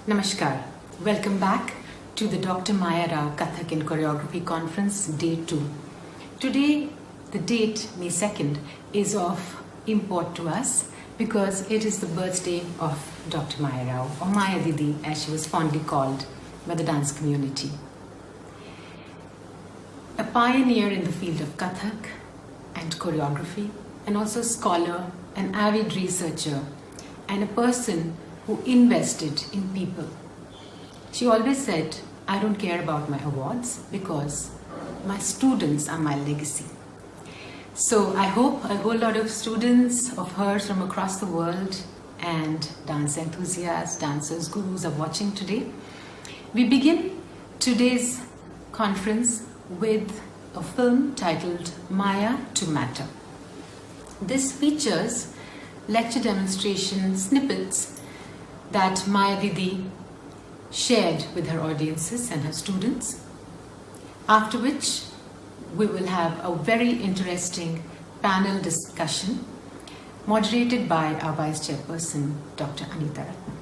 Namaskar. Welcome back to the Dr. Maya Rao Kathak and Choreography Conference, Day 2. Today, the date, May 2nd, is of import to us because it is the birthday of Dr. Maya Rao, or Maya Didi as she was fondly called by the dance community. A pioneer in the field of Kathak and choreography, and also a scholar, an avid researcher, and a person who invested in people. She always said, I don't care about my awards because my students are my legacy. So I hope a whole lot of students of hers from across the world and dance enthusiasts, dancers, gurus are watching today. We begin today's conference with a film titled Maya to Matter. This features lecture demonstration snippets that Maya Didi shared with her audiences and her students, after which we will have a very interesting panel discussion moderated by our Vice Chairperson, Dr. Anita Ratnam.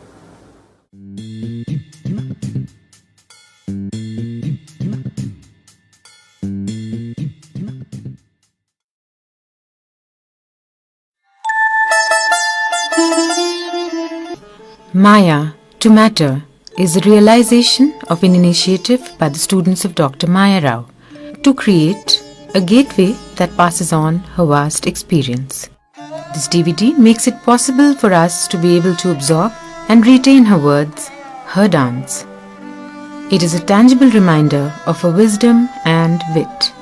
Maya to Matter is a realization of an initiative by the students of Dr. Maya Rao to create a gateway that passes on her vast experience. This DVD makes it possible for us to be able to absorb and retain her words, her dance. It is a tangible reminder of her wisdom and wit.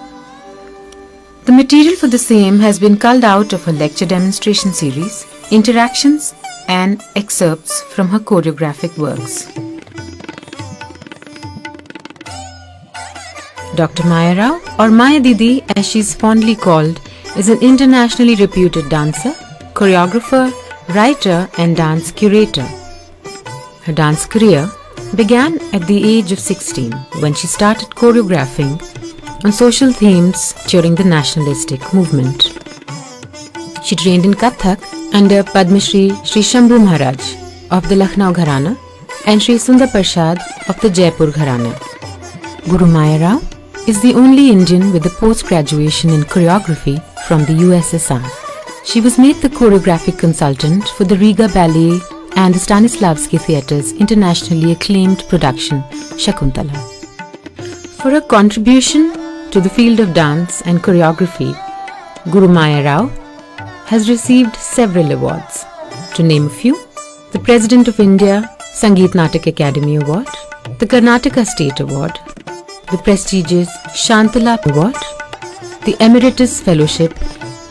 The material for the same has been culled out of her lecture demonstration series, interactions, and excerpts from her choreographic works. Dr. Maya Rao, or Maya Didi as she is fondly called, is an internationally reputed dancer, choreographer, writer and dance curator. Her dance career began at the age of 16 when she started choreographing on social themes during the nationalistic movement. She trained in Kathak under Padma Shri Shambhu Maharaj of the Lucknow Gharana and Shri Sundar Prasad of the Jaipur Gharana. Guru Maya Rao is the only Indian with a post-graduation in choreography from the USSR. She was made the choreographic consultant for the Riga Ballet and the Stanislavski Theatre's internationally acclaimed production, Shakuntala. For her contribution to the field of dance and choreography, Guru Maya Rao has received several awards. To name a few, the President of India Sangeet Natak Academy Award, the Karnataka State Award, the prestigious Shantala Award, the Emeritus Fellowship,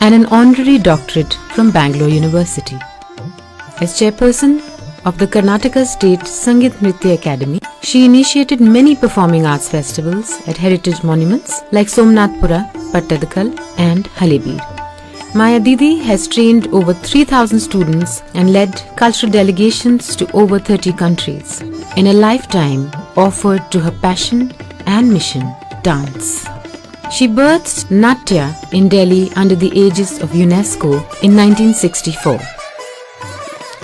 and an honorary doctorate from Bangalore University. As chairperson of the Karnataka State Sangeet Nritya Academy, she initiated many performing arts festivals at heritage monuments like Somnathpura, Pattadakal, and Halebir. Maya Didi has trained over 3,000 students and led cultural delegations to over 30 countries. In a lifetime offered to her passion and mission, dance. She birthed Natya in Delhi under the aegis of UNESCO in 1964.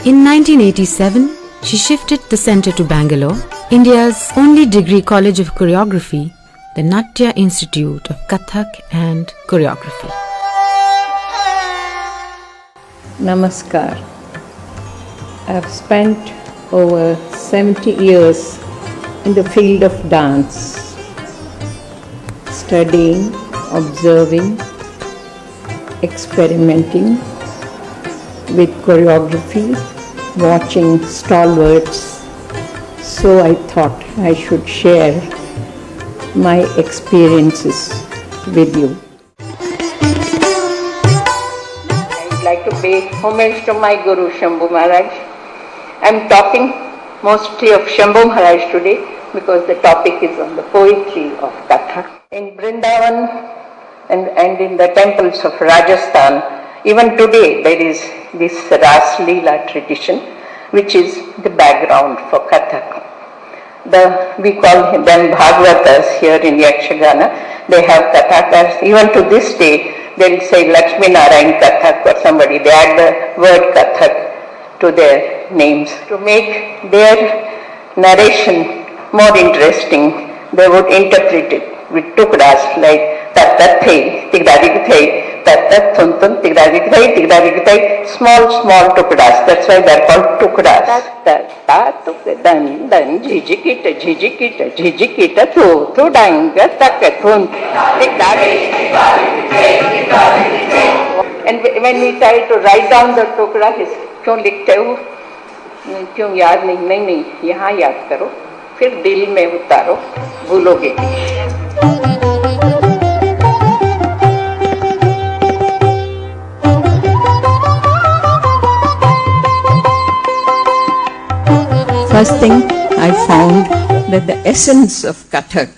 In 1987, she shifted the centre to Bangalore, India's only degree college of choreography, the Natya Institute of Kathak and Choreography. Namaskar. I've spent over 70 years in the field of dance, studying, observing, experimenting with choreography, watching stalwarts So I thought I should share my experiences with you. I'd like to pay homage to my Guru Shambhu Maharaj. I'm talking mostly of Shambhu Maharaj today because the topic is on the poetry of Kathak. In Vrindavan and in the temples of Rajasthan, even today there is this Ras Leela tradition, which is the background for Kathak. We call them Bhagavatas here in Yakshagana. They have Kathakas. Even to this day, they'll say Lakshmi Narayan Kathak or somebody. They add the word Kathak to their names. To make their narration more interesting, they would interpret it with tukras like tat tat thai, tigradik thai, tat tat thun thun, tigradik thai, tigradik thai, small tukras. That's why they're called tukras. Tat tat ta tuk dan dan jhijikita jhijikita jhijikita thu thu danga tak thun. And when we try to write down the tukra, क्यों लिखते हो, क्यों याद नहीं, यहाँ याद करो, फिर दिल में उतारो, भूलोगे नहीं. First thing, I found that the essence of Kathak,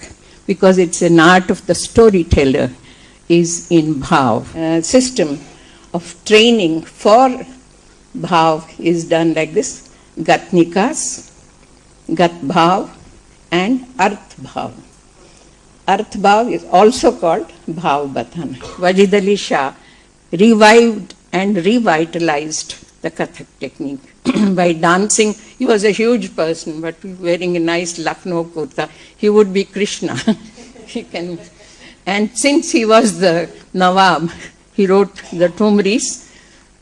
because it's an art of the storyteller, is in bhav. A system of training for bhav is done like this: gatnikas, gat bhav, and arth bhav. Arth bhav is also called bhav batana. Wajid Ali Shah revived and revitalized the Kathak technique by dancing. He was a huge person, but wearing a nice Lucknow kurta, he would be Krishna. And since he was the Nawab, he wrote the Tumris.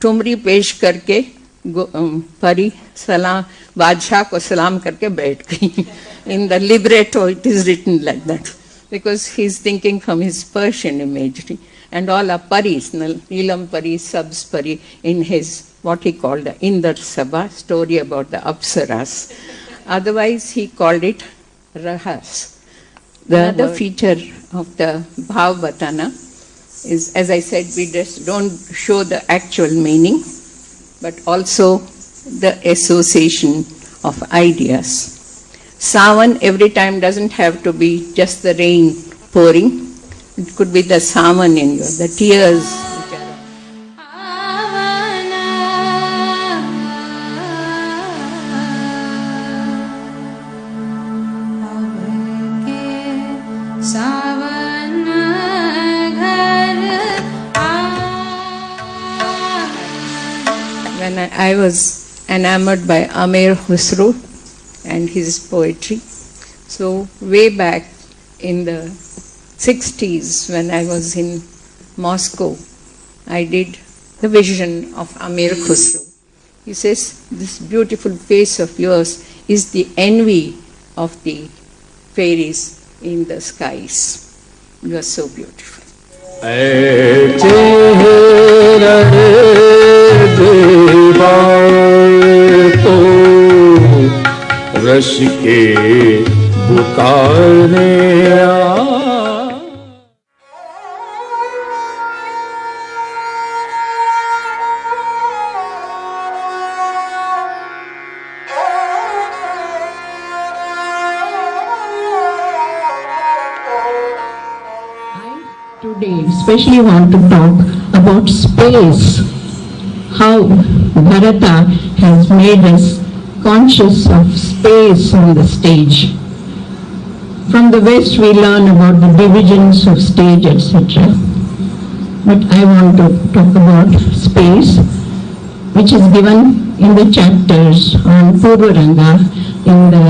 Tumri पेश करके परी सलाम बादशाह को सलाम करके बैठ गई. In the libretto it is written like that, because he is thinking from his Persian imagery, and all are paris, Neelam Pari, Sabz Pari, in his what he called the Indar Sabha, story about the Apsaras. Otherwise he called it Rahas. The other feature of the Bhav Batana is, as I said, we just don't show the actual meaning, but also the association of ideas. Savan every time doesn't have to be just the rain pouring. It could be the savan in you, the tears which are. When I was enamored by Amir Khusro and his poetry. So way back in the 60s when I was in Moscow, I did the vision of Amir Khusro. He says, this beautiful face of yours is the envy of the fairies in the skies. You are so beautiful. Rush के पुकारने I today especially want to talk about space, how Bharata has made us conscious of space on the stage. From the West we learn about the divisions of stage, etc. But I want to talk about space, which is given in the chapters on Purvaranga in the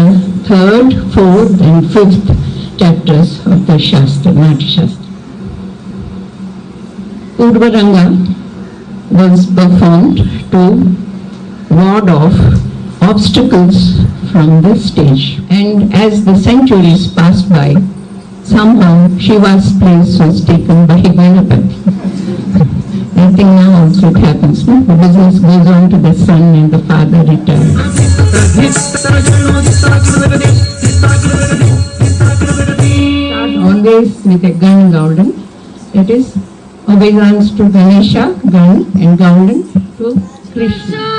3rd, 4th and 5th chapters of the Shastra, Natya Shastra. Purvaranga was performed to ward off obstacles from the stage. And as the centuries passed by, somehow Shiva's place was taken by Ganapati. until now also it happens. No? The business goes on to the son and the father retires. Always with a gun Gaudan. It is obeisance to Ganesha, gun, and Gaudan to Krishna.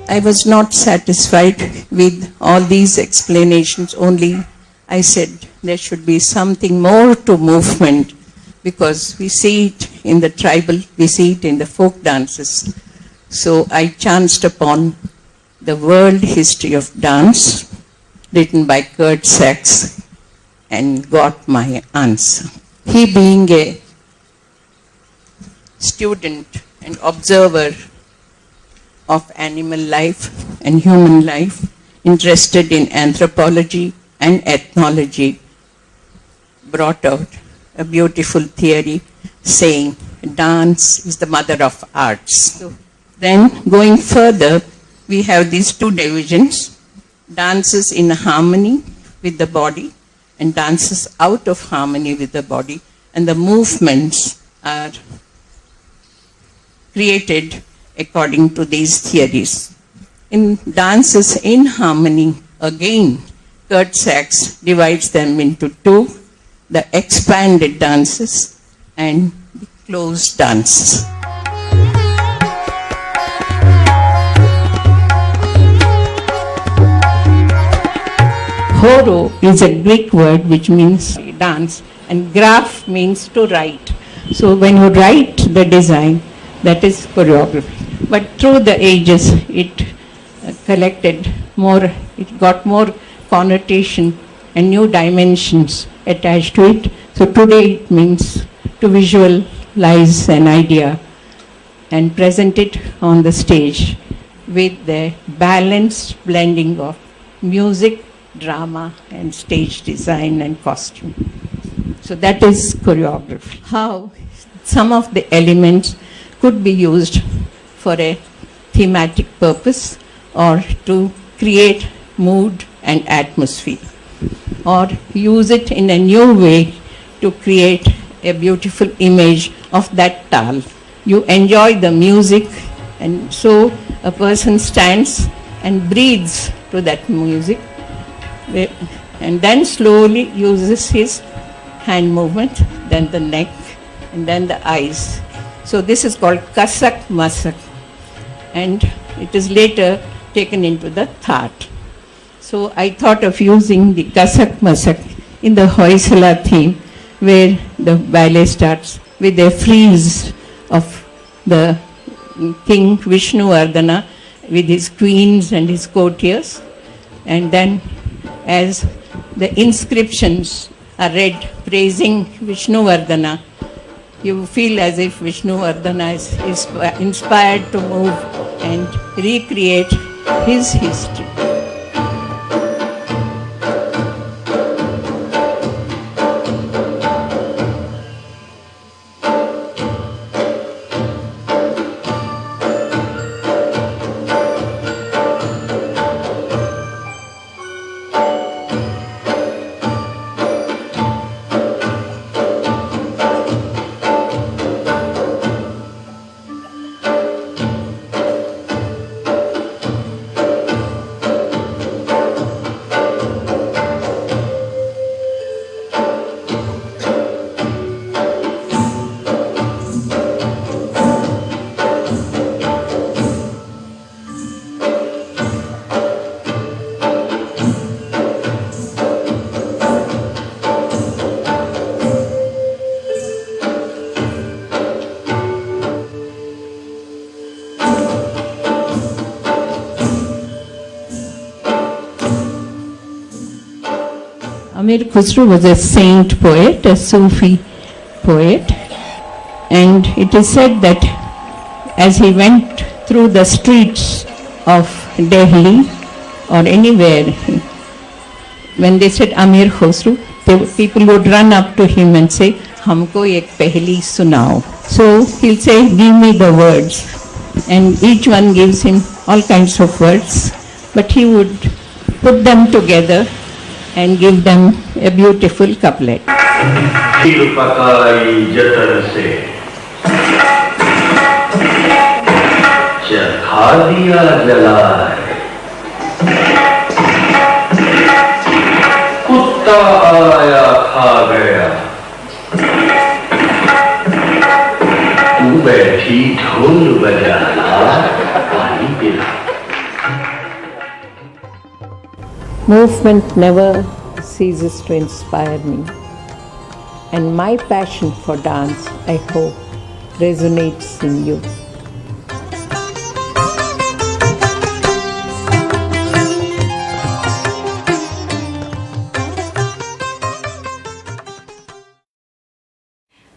I was not satisfied with all these explanations, only I said there should be something more to movement, because we see it in the tribal, we see it in the folk dances. So I chanced upon the World History of Dance, written by Kathak, and got my answer. He, being a student and observer of animal life and human life, interested in anthropology and ethnology, brought out a beautiful theory saying dance is the mother of arts. So then going further, we have these two divisions: dances in harmony with the body and dances out of harmony with the body, and the movements are created according to these theories. In dances in harmony, again, Kathak divides them into two: the expanded dances and the closed dances. Horo is a Greek word which means dance, and graph means to write. So when you write the design, that is choreography. But through the ages, it collected more, it got more connotation and new dimensions attached to it. So today it means to visualize an idea and present it on the stage with the balanced blending of music, drama, and stage design and costume. So that is choreography. How some of the elements could be used for a thematic purpose, or to create mood and atmosphere, or use it in a new way to create a beautiful image of that tal. You enjoy the music, and so a person stands and breathes to that music, and then slowly uses his hand movement, then the neck, and then the eyes. So this is called Kathak Masak, and it is later taken into the That. So I thought of using the Kathak Masak in the Hoysala theme, where the ballet starts with a frieze of the King Vishnuvardhana with his queens and his courtiers, and then as the inscriptions are read praising Vishnuvardhana, you feel as if Vishnuvardhana is inspired to move and recreate his history. Amir Khusro was a saint poet, a Sufi poet, and it is said that as he went through the streets of Delhi, or anywhere, when they said Amir Khosrow, people would run up to him and say, "Humko ek pehli sunao." So he'll say, "Give me the words," and each one gives him all kinds of words, but he would put them together and give them a beautiful couplet. खीर पकाई जतन से चखा दिया जलाए, कुत्ता आया खा गया, तू बैठी ढोल बजाना पानी पिला. Movement never ceases to inspire me, and my passion for dance, I hope, resonates in you.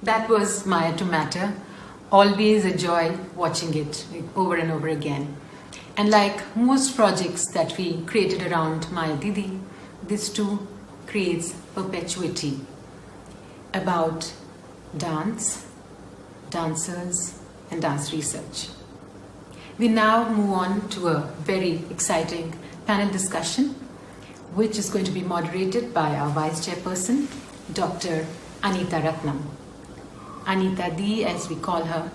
That was Maya to Matter. Always a joy watching it over and over again. And like most projects that we created around Maya Didi, this too creates perpetuity about dance, dancers, and dance research. We now move on to a very exciting panel discussion, which is going to be moderated by our Vice Chairperson, Dr. Anita Ratnam. Anita D, as we call her,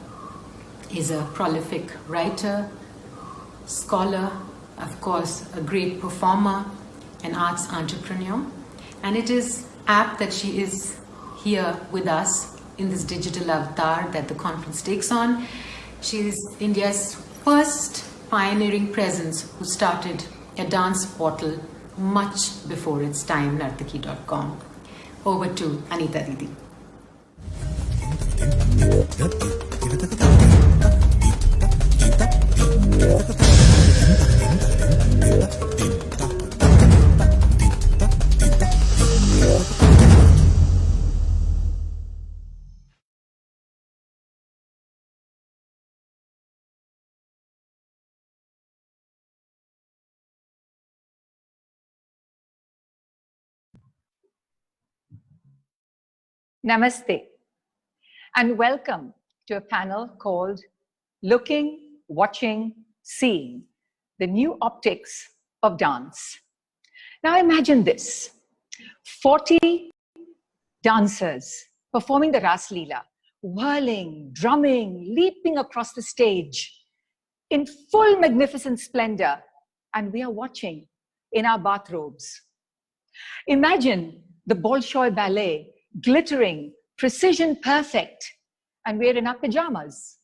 is a prolific writer, scholar, of course, a great performer, an arts entrepreneur, and it is apt that she is here with us in this digital avatar that the conference takes on. She is India's first pioneering presence who started a dance portal much before its time, nartaki.com. Over to Anita Didi. Namaste, and welcome to a panel called Looking, Watching, Seeing, the New Optics of Dance. Now imagine this, 40 dancers performing the Ras Leela, whirling, drumming, leaping across the stage in full magnificent splendor, and we are watching in our bathrobes. Imagine the Bolshoi Ballet, glittering, precision perfect, and we're in our pajamas.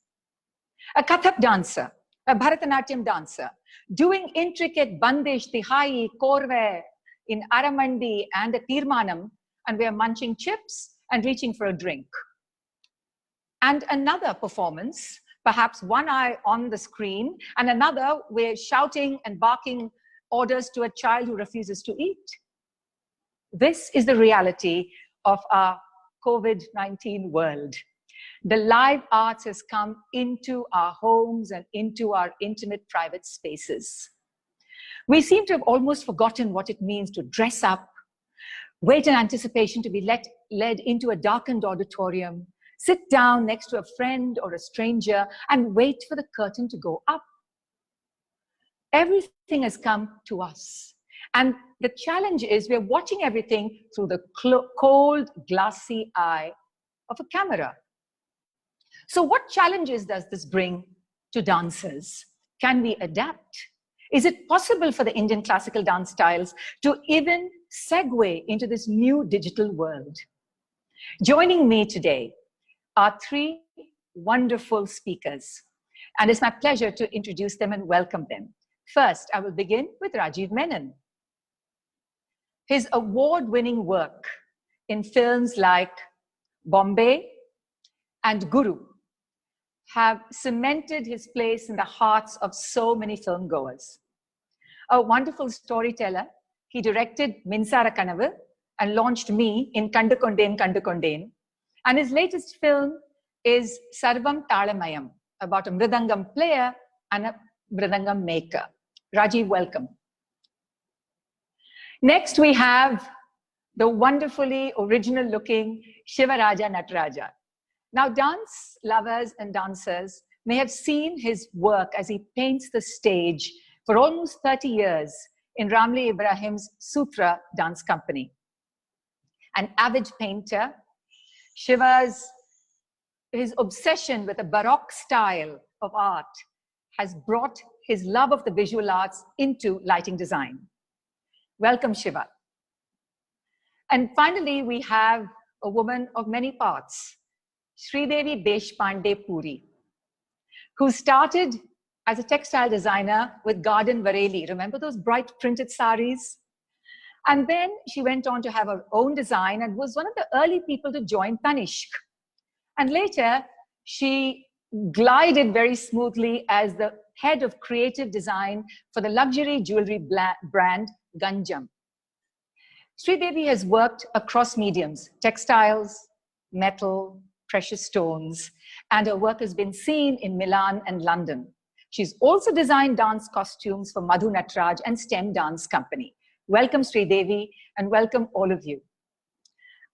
A Kathak dancer, a Bharatanatyam dancer, doing intricate bandish, tihai, korve in Aramandi and a Tirmanam, and we're munching chips and reaching for a drink. And another performance, perhaps one eye on the screen, and another we're shouting and barking orders to a child who refuses to eat. This is the reality of our COVID-19 world. The live arts has come into our homes and into our intimate private spaces. We seem to have almost forgotten what it means to dress up, wait in anticipation to be led into a darkened auditorium, sit down next to a friend or a stranger, and wait for the curtain to go up. Everything has come to us. And the challenge is we're watching everything through the cold, glassy eye of a camera. So what challenges does this bring to dancers? Can we adapt? Is it possible for the Indian classical dance styles to even segue into this new digital world? Joining me today are three wonderful speakers, and it's my pleasure to introduce them and welcome them. First, I will begin with Rajiv Menon. His award-winning work in films like Bombay and Guru have cemented his place in the hearts of so many filmgoers. A wonderful storyteller, he directed Minsara Kanavu and launched me in Kandu Kondeen. And his latest film is Sarvam Talamayam, about a mridangam player and a mridangam maker. Rajiv, welcome. Next, we have the wonderfully original looking Shivaraja Nataraja. Now, dance lovers and dancers may have seen his work as he paints the stage for almost 30 years in Ramli Ibrahim's Sutra Dance Company. An avid painter, his obsession with a Baroque style of art has brought his love of the visual arts into lighting design. Welcome, Shiva. And finally, we have a woman of many parts, Sridevi Deshpande Puri, who started as a textile designer with Garden Vareli. Remember those bright printed saris? And then she went on to have her own design and was one of the early people to join Tanishq. And later, she glided very smoothly as the head of creative design for the luxury jewelry brand Ganjam. Sridevi has worked across mediums, textiles, metal, precious stones, and her work has been seen in Milan and London. She's also designed dance costumes for Madhu Nataraj and STEM Dance Company. Welcome, Sridevi, and welcome all of you.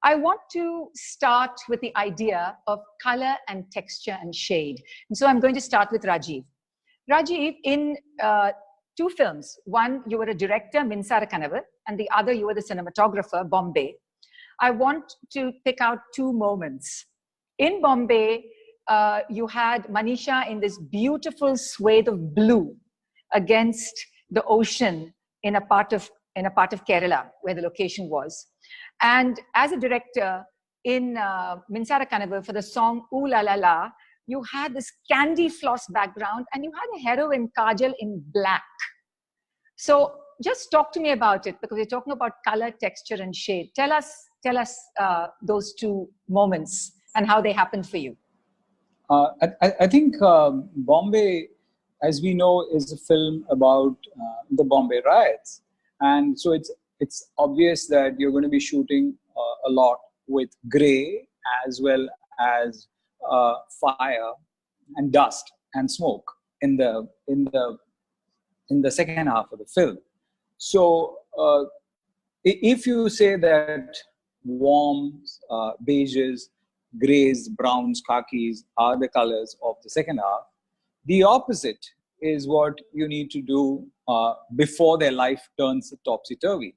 I want to start with the idea of color and texture and shade. And so I'm going to start with Rajiv. Rajiv, in two films, one, you were a director, Minsara Kanavu, and the other, you were the cinematographer, Bombay. I want to pick out two moments. In Bombay, you had Manisha in this beautiful swathe of blue against the ocean in a part of Kerala, where the location was. And as a director in Minsara Kanavu for the song Ooh La La La, you had this candy floss background and you had a heroine, Kajal, in black. So just talk to me about it, because we're talking about color, texture, and shade. Tell us those two moments and how they happened for you. I think Bombay, as we know, is a film about the Bombay riots. And so it's obvious that you're going to be shooting a lot with gray as well as fire and dust and smoke in the second half of the film. So if you say that warms, beiges, grays, browns, khakis are the colors of the second half, the opposite is what you need to do before their life turns topsy-turvy.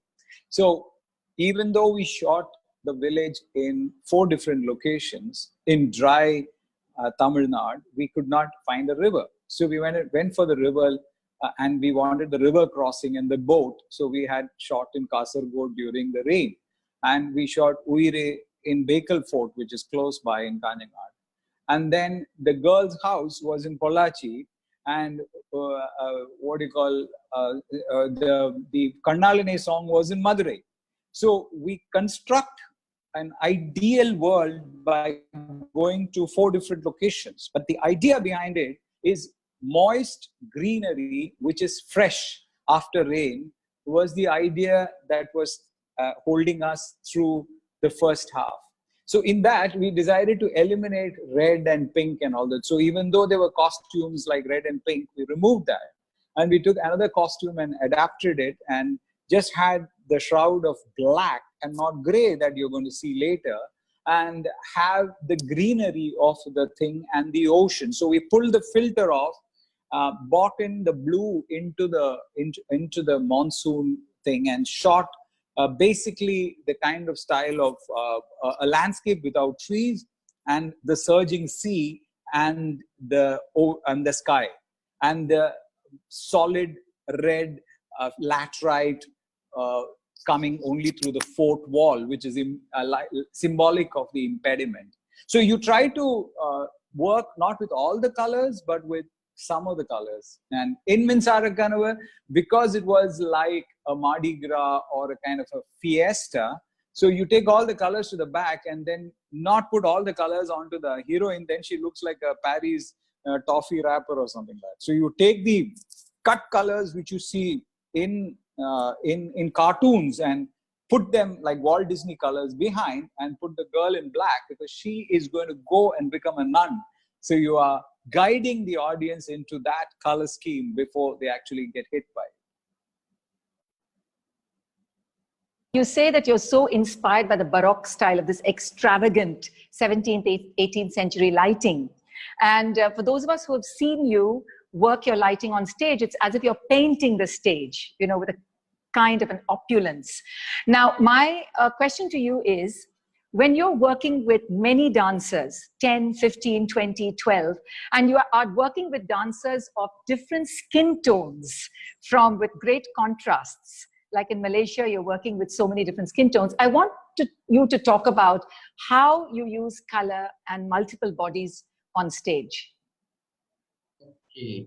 So even though we shot the village in 4 different locations in dry Tamil Nadu, we could not find a river. So we went for the river and we wanted the river crossing and the boat. So we had shot in Kasaragod during the rain. And we shot Uire in Bekal Fort, which is close by in Kanyanad. And then the girl's house was in Pollachi. And the Karnaline song was in Madurai. So we construct an ideal world by going to 4 different locations. But the idea behind it is moist greenery, which is fresh after rain, was the idea that was holding us through the first half. So in that, we decided to eliminate red and pink and all that. So even though there were costumes like red and pink, we removed that. And we took another costume and adapted it and just had the shroud of black and not gray that you're going to see later, and have the greenery of the thing and the ocean. So we pulled the filter off, brought in the blue into the monsoon thing, and shot basically the kind of style of a landscape without trees and the surging sea and the sky and the solid red laterite coming only through the 4th wall, which is symbolic of the impediment. So you try to work not with all the colors, but with some of the colors. And in Minsara Kanavu, because it was like a Mardi Gras or a kind of a fiesta, so you take all the colors to the back and then not put all the colors onto the heroine, then she looks like a Paris toffee wrapper or something like that. So you take the cut colors which you see in cartoons and put them like Walt Disney colors behind and put the girl in black, because she is going to go and become a nun. So you are guiding the audience into that color scheme before they actually get hit by You say that you're so inspired by the Baroque style of this extravagant 17th, 18th century lighting. And for those of us who have seen you work your lighting on stage, it's as if you're painting the stage, you know, with a kind of an opulence. Now, my question to you is, when you're working with many dancers, 10, 15, 20, 12, and you are working with dancers of different skin tones with great contrasts, like in Malaysia, you're working with so many different skin tones. I want you to talk about how you use color and multiple bodies on stage. Okay.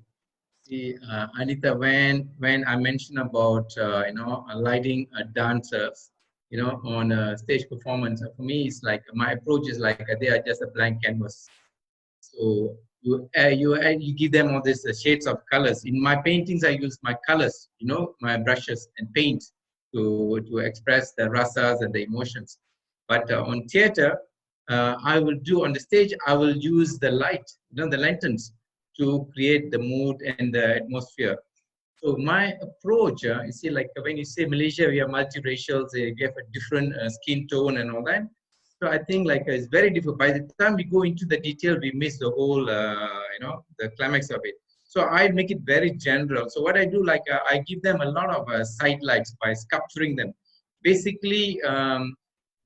See, Anita, when I mentioned about lighting dancers, on a stage performance, for me, it's like my approach is like they are just a blank canvas. So you give them all these shades of colors. In my paintings, I use my colors, my brushes and paint to express the rasas and the emotions. But on theater, I will do on the stage. I will use the light, the lanterns, to create the mood and the atmosphere. So my approach, you see, like when you say Malaysia, we are multiracial, we have a different skin tone and all that. So I think like it's very difficult. By the time we go into the detail, we miss the whole, the climax of it. So I make it very general. So what I do, like I give them a lot of side lights by sculpturing them. Basically,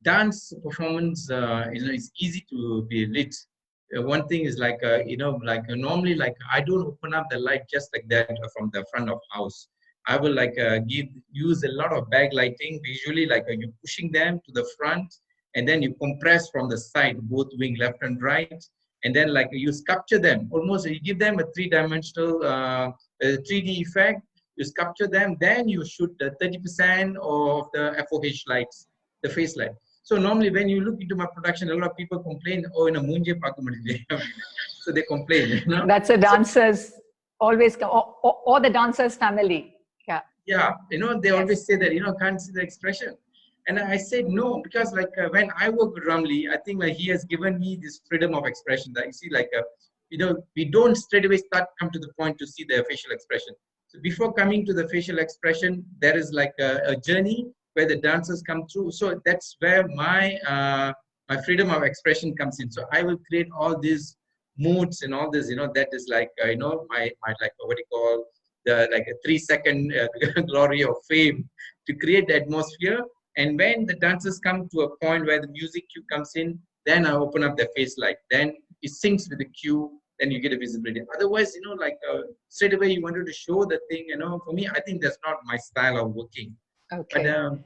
dance performance, it's easy to be lit. One thing is like, normally, like I don't open up the light just like that from the front of house. I will like use a lot of backlighting, visually like you pushing them to the front, and then you compress from the side, both wing left and right. And then like you sculpture them, almost you give them a three-dimensional 3D effect, you sculpture them, then you shoot the 30% of the FOH lights, the face light. So normally when you look into my production, a lot of people complain, oh, in a munje paaka mudiyala." So they complain. That's a dancer's always, or the dancer's family. Yeah. Yeah, they always say that, can't see the expression. And I said no, because like when I work with Ramli, I think like he has given me this freedom of expression. That you see, like we don't straight away come to the point to see the facial expression. So before coming to the facial expression, there is like a journey where the dancers come through. So that's where my freedom of expression comes in. So I will create all these moods and all this. That is like my like what you call the like a 3-second glory of fame to create the atmosphere. And when the dancers come to a point where the music cue comes in, then I open up their face light. Then it syncs with the cue, then you get a visibility. Otherwise, like straight away you wanted to show the thing, for me, I think that's not my style of working. Okay. But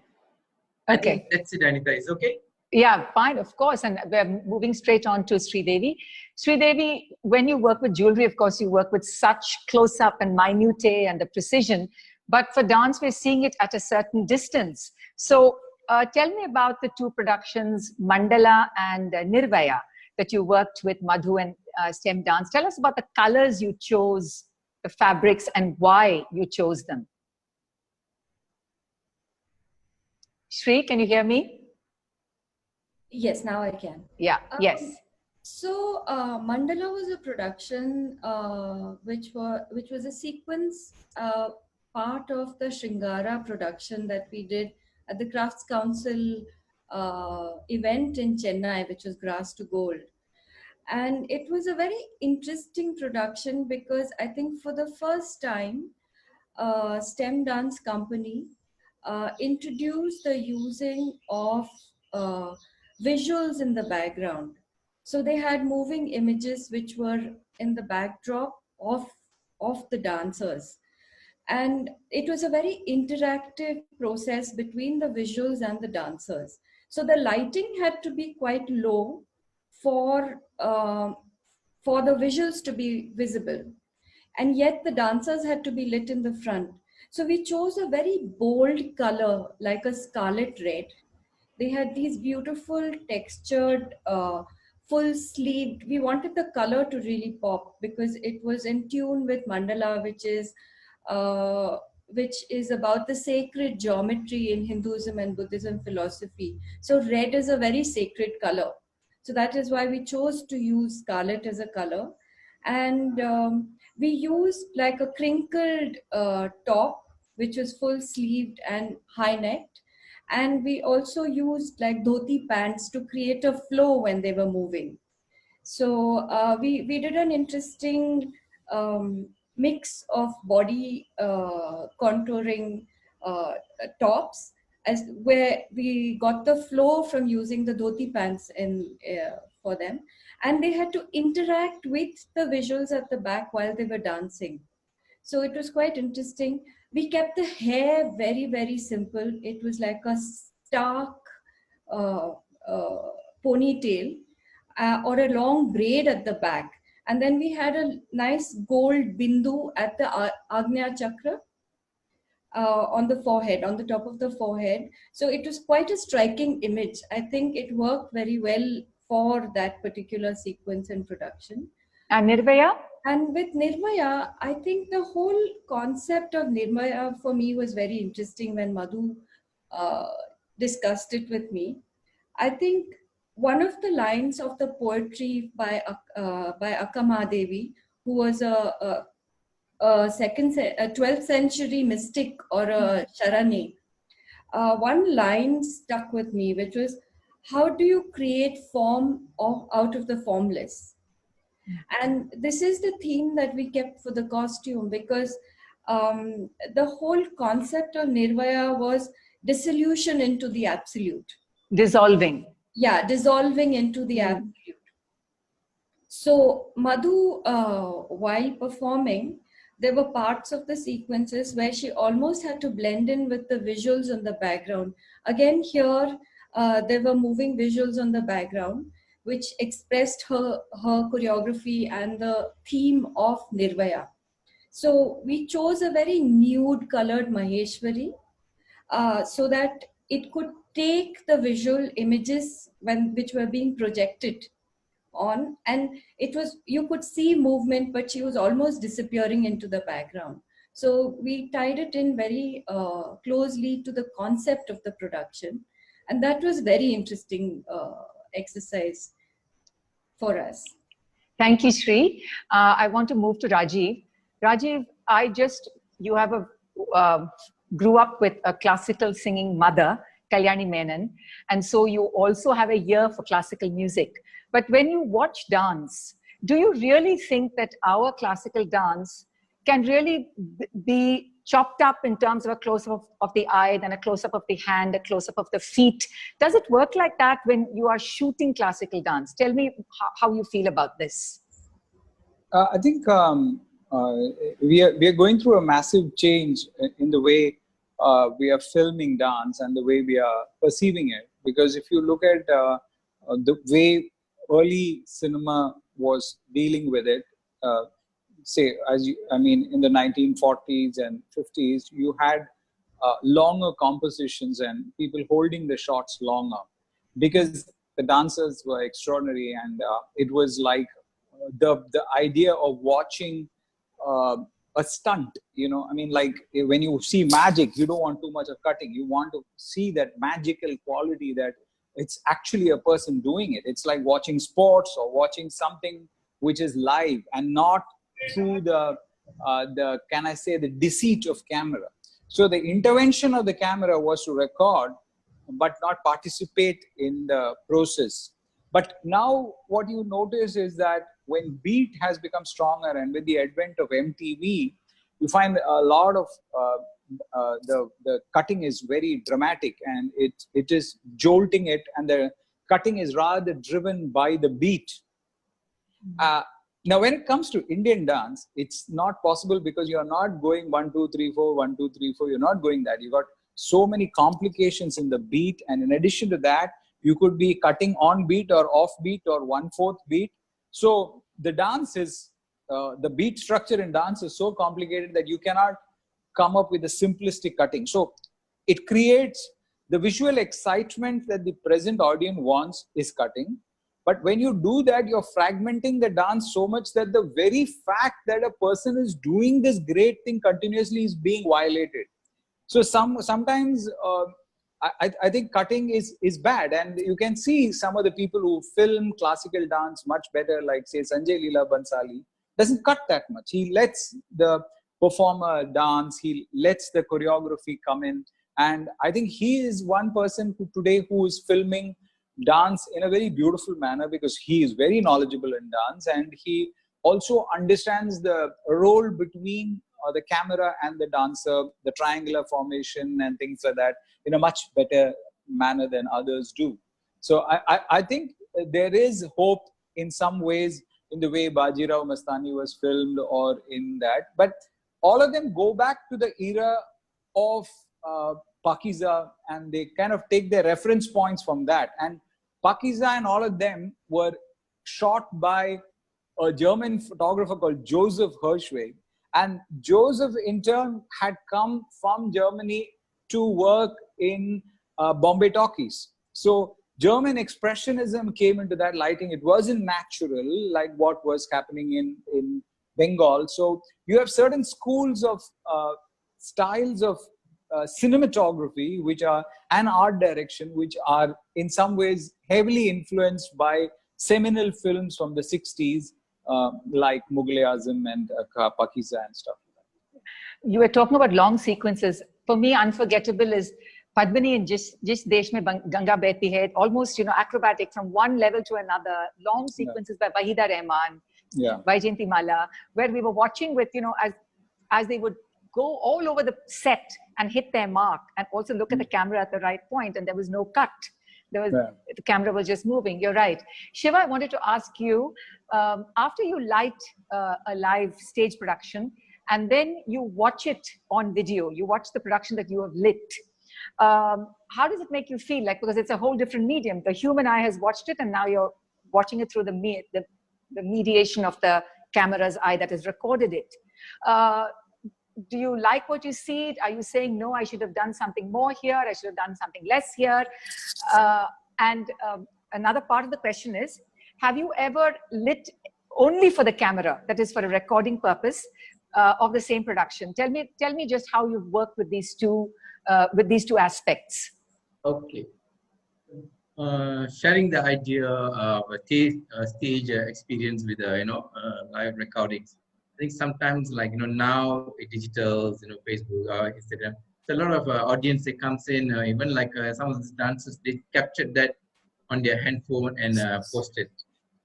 I think that's it, Anita. Is okay? Yeah, fine, of course. And we're moving straight on to Sridevi. Sridevi, when you work with jewelry, of course, you work with such close-up and minutiae and the precision. But for dance, we're seeing it at a certain distance. So tell me about the two productions, Mandala and Nirvaya, that you worked with Madhu and STEM Dance. Tell us about the colors you chose, the fabrics, and why you chose them. Shri, can you hear me? Yes, now I can. Yeah, yes. So Mandala was a production which was a sequence part of the Shringara production that we did at the Crafts Council event in Chennai, which was Grass to Gold. And it was a very interesting production because I think for the first time, STEM Dance Company introduced the using of visuals in the background. So they had moving images which were in the backdrop of the dancers. And it was a very interactive process between the visuals and the dancers. So the lighting had to be quite low for the visuals to be visible. And yet the dancers had to be lit in the front. So we chose a very bold color, like a scarlet red. They had these beautiful textured, full sleeved. We wanted the color to really pop because it was in tune with Mandala, which is about the sacred geometry in Hinduism and Buddhism philosophy. So red is a very sacred color. So that is why we chose to use scarlet as a color. And we used like a crinkled top, which was full sleeved and high necked. And we also used like dhoti pants to create a flow when they were moving. So we did an interesting mix of body contouring tops, as where we got the flow from using the dhoti pants in for them, and they had to interact with the visuals at the back while they were dancing. So it was quite interesting. We kept the hair very, very simple. It was like a stark uh, uh, ponytail or a long braid at the back. And then we had a nice gold bindu at the Agnya Chakra on the forehead, on the top of the forehead. So it was quite a striking image. I think it worked very well for that particular sequence and production. And Nirvaya? And with Nirmaya, I think the whole concept of Nirmaya for me was very interesting when Madhu discussed it with me. I think one of the lines of the poetry by Akka Devi, who was a 12th century mystic or a Sharani, one line stuck with me, which was, how do you create form out of the formless? And this is the theme that we kept for the costume, because the whole concept of Nirvaya was dissolution into the absolute. Dissolving. Yeah, dissolving into the absolute. So Madhu, while performing, there were parts of the sequences where she almost had to blend in with the visuals on the background. Again, here, there were moving visuals on the background, which expressed her choreography and the theme of Nirvaya. So we chose a very nude colored Maheshwari, so that it could take the visual images which were being projected on, and it was, you could see movement, but she was almost disappearing into the background. So we tied it in very closely to the concept of the production, and that was very interesting exercise for us. Thank you, Sri. I want to move to Rajiv. Rajiv, you have grew up with a classical singing mother, Kalyani Menon, and so you also have a ear for classical music. But when you watch dance, do you really think that our classical dance can really be chopped up in terms of a close-up of the eye, then a close-up of the hand, a close-up of the feet? Does it work like that when you are shooting classical dance? Tell me how you feel about this. I think we are going through a massive change in the way we are filming dance and the way we are perceiving it. Because if you look at the way early cinema was dealing with it, say, in the 1940s and 50s, you had longer compositions and people holding the shots longer, because the dancers were extraordinary, and it was like the idea of watching a stunt, like when you see magic, you don't want too much of cutting. You want to see that magical quality, that it's actually a person doing it. It's like watching sports or watching something which is live and not through the can I say, the deceit of camera. So the intervention of the camera was to record but not participate in the process. But now what you notice is that when beat has become stronger, and with the advent of MTV, you find a lot of the cutting is very dramatic, and it is jolting it, and the cutting is rather driven by the beat. Now, when it comes to Indian dance, it's not possible, because you're not going 1, 2, 3, 4, 1, 2, 3, 4. You're not going that. You got so many complications in the beat, and in addition to that, you could be cutting on beat or off beat or 1/4 beat. So the dance is, the beat structure in dance is so complicated that you cannot come up with a simplistic cutting. So it creates the visual excitement that the present audience wants is cutting. But when you do that, you're fragmenting the dance so much that the very fact that a person is doing this great thing continuously is being violated. So sometimes I think cutting is bad, and you can see some of the people who film classical dance much better, like say Sanjay Leela Bansali, doesn't cut that much. He lets the performer dance, he lets the choreography come in, And I think he is one person who today who is filming dance in a very beautiful manner, because he is very knowledgeable in dance, and he also understands the role between the camera and the dancer, the triangular formation and things like that, in a much better manner than others do. So I think there is hope in some ways in the way Bajirao Mastani was filmed or in that. But all of them go back to the era of Pakiza, and they kind of take their reference points from that. And Pakiza and all of them were shot by a German photographer called Joseph Hirschweg. And Joseph, in turn, had come from Germany to work in Bombay talkies. So German expressionism came into that lighting. It wasn't natural like what was happening in Bengal. So you have certain schools of styles of cinematography, which are an art direction, which are in some ways heavily influenced by seminal films from the 60s, like Mughal-e-Azam and Pakiza and stuff. You were talking about long sequences. For me, unforgettable is Padmini in Jis Desh Mein Ganga Behti Hai, almost, acrobatic from one level to another, long sequences by Wahida Rehman, Vaijayanti Mala, where we were watching with, as they would go all over the set and hit their mark, and also look at the camera at the right point, and there was no cut. The camera was just moving. You're right. Shiva, I wanted to ask you, after you light a live stage production, and then you watch it on video, you watch the production that you have lit, how does it make you feel? Like, because it's a whole different medium. The human eye has watched it, and now you're watching it through the mediation of the camera's eye that has recorded it. Do you like what you see? Are you saying, no, I should have done something more here, I should have done something less here? Another part of the question is, have you ever lit only for the camera, that is for a recording purpose, of the same production? Tell me just how you've worked with these two aspects. Okay. Sharing the idea of a stage experience with live recordings. I think sometimes, like now digitals, Facebook, Instagram, so a lot of audience that comes in, even like some of the dancers, they captured that on their handphone and posted,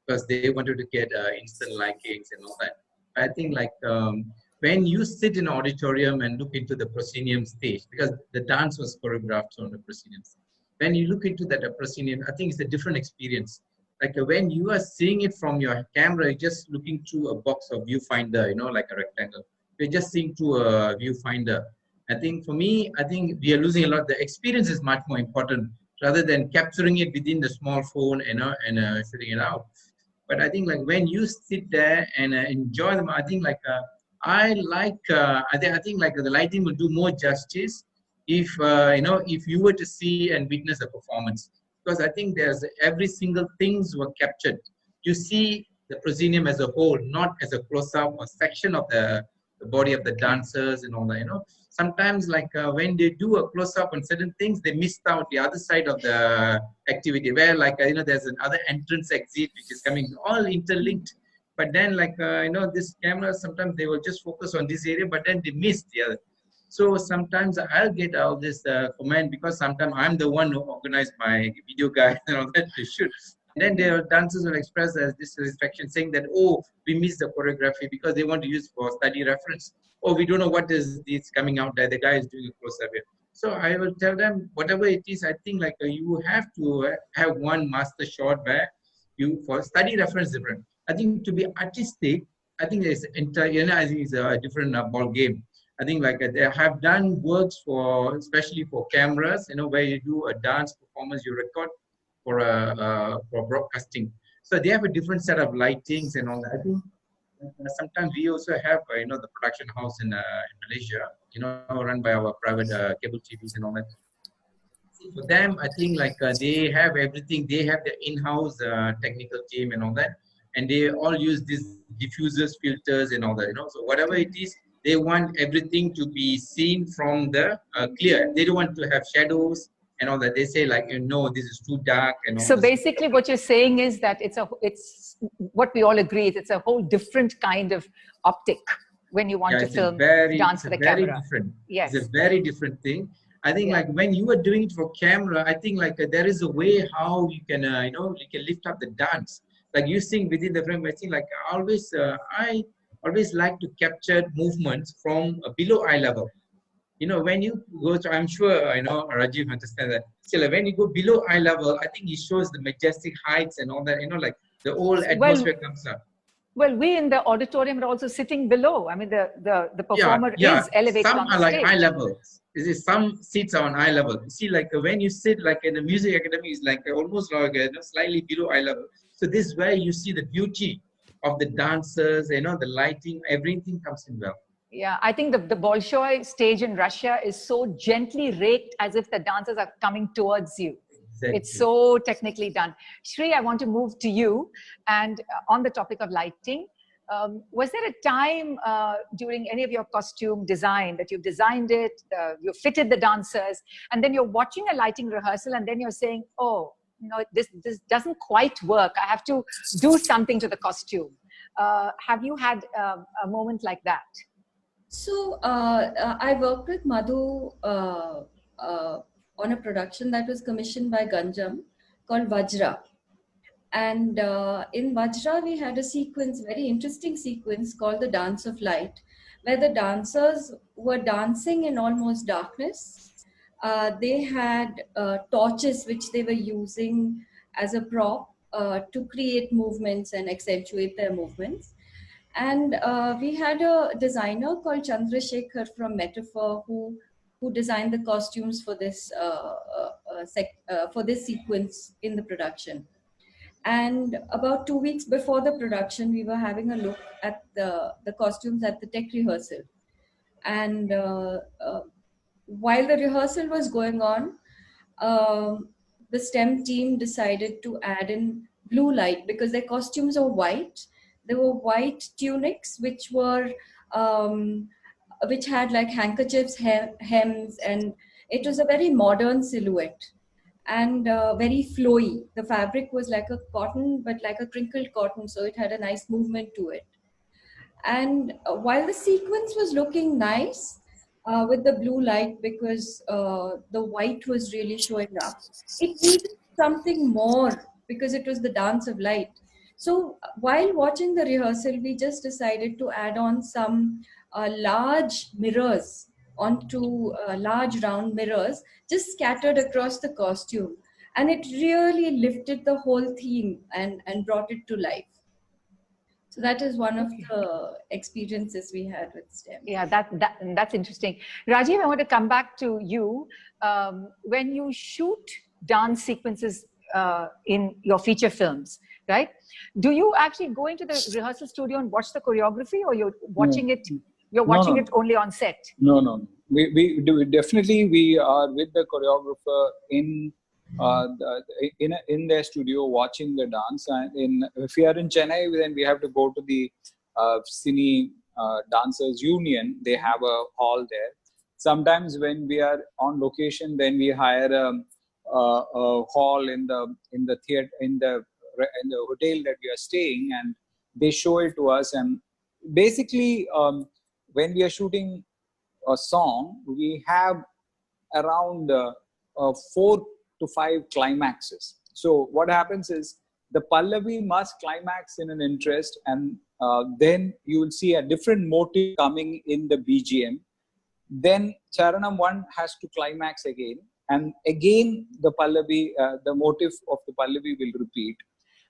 because they wanted to get instant likings and all that. I think like when you sit in an auditorium and look into the proscenium stage, because the dance was choreographed on the proscenium, when you look into that proscenium, I think it's a different experience. Like when you are seeing it from your camera, you're just looking through a box of viewfinder, like a rectangle. You're just seeing through a viewfinder. I think for me, I think we are losing a lot. The experience is much more important rather than capturing it within the small phone, and shooting it out. But I think like when you sit there and enjoy them, I think like I think like the lighting will do more justice if if you were to see and witness a performance. Because I think there's every single things were captured. You see the proscenium as a whole, not as a close-up or section of the body of the dancers and all that. Sometimes like when they do a close-up on certain things, they missed out the other side of the activity, where like there's another entrance exit which is coming, all interlinked. But then like this camera, sometimes they will just focus on this area, but then they miss the other. So sometimes I'll get all this comment, because sometimes I'm the one who organized my video guys and all that to shoot. And then their dancers will express their dissatisfaction, saying that, oh, we missed the choreography because they want to use for study reference. Oh, we don't know what is this coming out there. The guy is doing a close-up here. So I will tell them, whatever it is, I think like you have to have one master shot where you, for study reference different. I think to be artistic, I think it's entire, I think it's a different ball game. I think like they have done works for, especially for cameras, where you do a dance performance, you record for broadcasting. So they have a different set of lightings and all that. I think sometimes we also have, the production house in Malaysia, run by our private cable TVs and all that. For them, I think like they have everything. They have their in-house technical team and all that, and they all use these diffusers, filters, and all that. So whatever it is, they want everything to be seen from the clear. They don't want to have shadows and all that. They say like, no, this is too dark. And all so basically what you're saying is that it's what we all agree is it's a whole different kind of optic when you want to film dance for the camera. Different. Yes. It's a very different thing. I think like when you are doing it for camera, I think like there is a way how you can, you can lift up the dance. Like you sing within the frame. I think like I always like to capture movements from below eye level. When you go to, I'm sure, Rajiv understands that. Still, like, when you go below eye level, I think it shows the majestic heights and all that, like the whole atmosphere comes up. Well, we in the auditorium are also sitting below. I mean, the performer Yeah. is elevated Some on the are like stage. eye level. Some seats are on eye level. You see, like when you sit like in the music academy, is like almost like slightly below eye level. So this is where you see the beauty of the dancers, the lighting, everything comes in well. Yeah, I think the Bolshoi stage in Russia is so gently raked as if the dancers are coming towards you. Exactly. It's so technically done. Shri, I want to move to you. And on the topic of lighting, was there a time during any of your costume design that you've designed it, you fitted the dancers, and then you're watching a lighting rehearsal and then you're saying, oh, no, this doesn't quite work. I have to do something to the costume. Have you had a moment like that? So I worked with Madhu on a production that was commissioned by Ganjam called Vajra. And in Vajra, we had a sequence, very interesting sequence called the Dance of Light, where the dancers were dancing in almost darkness. They had torches which they were using as a prop to create movements and accentuate their movements. And we had a designer called Chandrasekhar from Metaphor who designed the costumes for this sequence in the production. And about 2 weeks before the production, we were having a look at the costumes at the tech rehearsal. And while the rehearsal was going on, the STEM team decided to add in blue light because their costumes are white. There were white tunics which had like handkerchiefs, hems, and it was a very modern silhouette and very flowy. The fabric was like a cotton, but like a crinkled cotton, so it had a nice movement to it. And while the sequence was looking nice with the blue light, because the white was really showing up, it needed something more because it was the dance of light. So while watching the rehearsal, we just decided to add on some large mirrors onto large round mirrors just scattered across the costume. And it really lifted the whole theme and brought it to life. So that is one of the experiences we had with STEM. Yeah, that's interesting. Rajiv, I want to come back to you. When you shoot dance sequences in your feature films, right? Do you actually go into the rehearsal studio and watch the choreography, or you're watching it? You're watching it only on set? No. We do definitely. We are with the choreographer in their studio watching the dance. And if we are in Chennai, then we have to go to the Cine Dancers Union. They have a hall there. Sometimes when we are on location, then we hire a hall in the theater in the hotel that we are staying, and they show it to us. And basically, when we are shooting a song, we have around 4 to 5 climaxes. So what happens is the Pallavi must climax in an interest, and then you will see a different motive coming in the BGM. Then Charanam 1 has to climax again, and again the Pallavi, the motive of the Pallavi will repeat.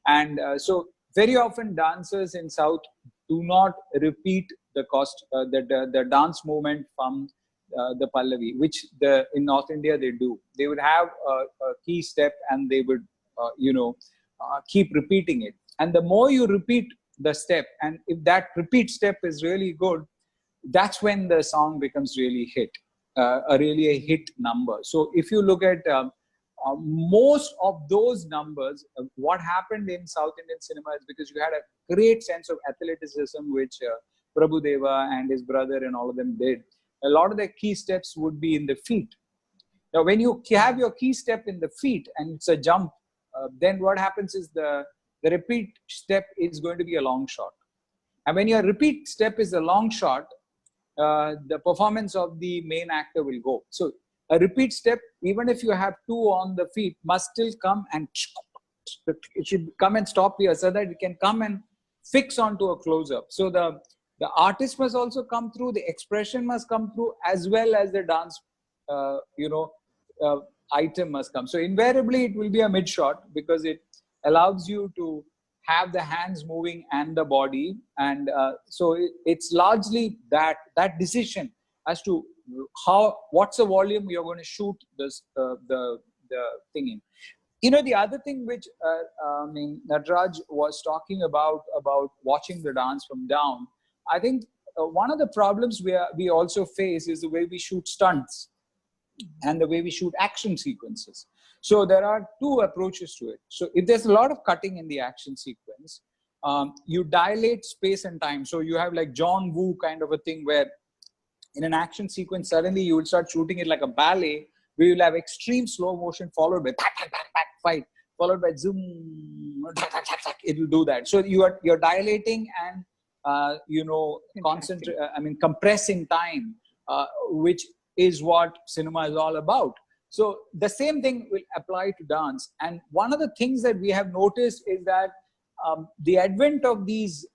And so very often dancers in South do not repeat the dance movement from the Pallavi, which in North India they do. They would have a key step and they would, keep repeating it. And the more you repeat the step, and if that repeat step is really good, that's when the song becomes really really a hit number. So if you look at most of those numbers, what happened in South Indian cinema is because you had a great sense of athleticism, which Prabhu Deva and his brother and all of them did. A lot of the key steps would be in the feet. Now, when you have your key step in the feet and it's a jump, then what happens is the repeat step is going to be a long shot. And when your repeat step is a long shot, the performance of the main actor will go. So a repeat step, even if you have two on the feet, must still come and it should come and stop here so that it can come and fix onto a close-up. So the artist must also come through, the expression must come through, as well as the dance, item must come. So invariably it will be a mid shot because it allows you to have the hands moving and the body, and so it's largely that decision as to what's the volume you're going to shoot this the thing in. You know, the other thing which Nataraj was talking about watching the dance from down, I think one of the problems we also face is the way we shoot stunts and the way we shoot action sequences. So there are two approaches to it. So if there's a lot of cutting in the action sequence, you dilate space and time. So you have like John Woo kind of a thing where in an action sequence, suddenly you will start shooting it like a ballet, where you'll have extreme slow motion followed by fight, followed by zoom, it will do that. So you're dilating and compressing time, which is what cinema is all about. So the same thing will apply to dance. And one of the things that we have noticed is that the advent of these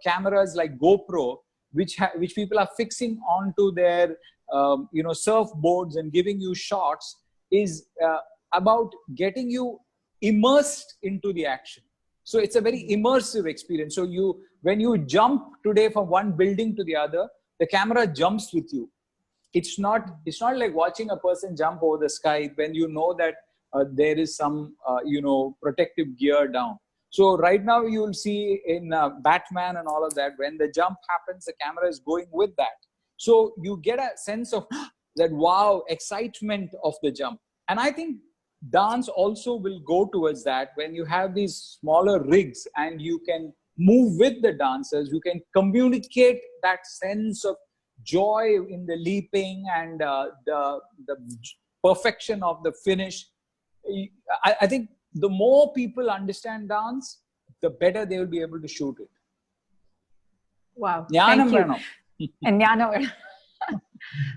cameras like GoPro, which people are fixing onto their surfboards and giving you shots, is about getting you immersed into the action. So it's a very immersive experience. So when you jump today from one building to the other, the camera jumps with you. It's not like watching a person jump over the sky when you know that there is some protective gear down. So right now you will see in Batman and all of that, when the jump happens, the camera is going with that. So you get a sense of that wow, excitement of the jump. And I think dance also will go towards that. When you have these smaller rigs and you can move with the dancers, you can communicate that sense of joy in the leaping and the perfection of the finish. I think the more people understand dance, the better they will be able to shoot it. Wow. Thank you. And Jnana.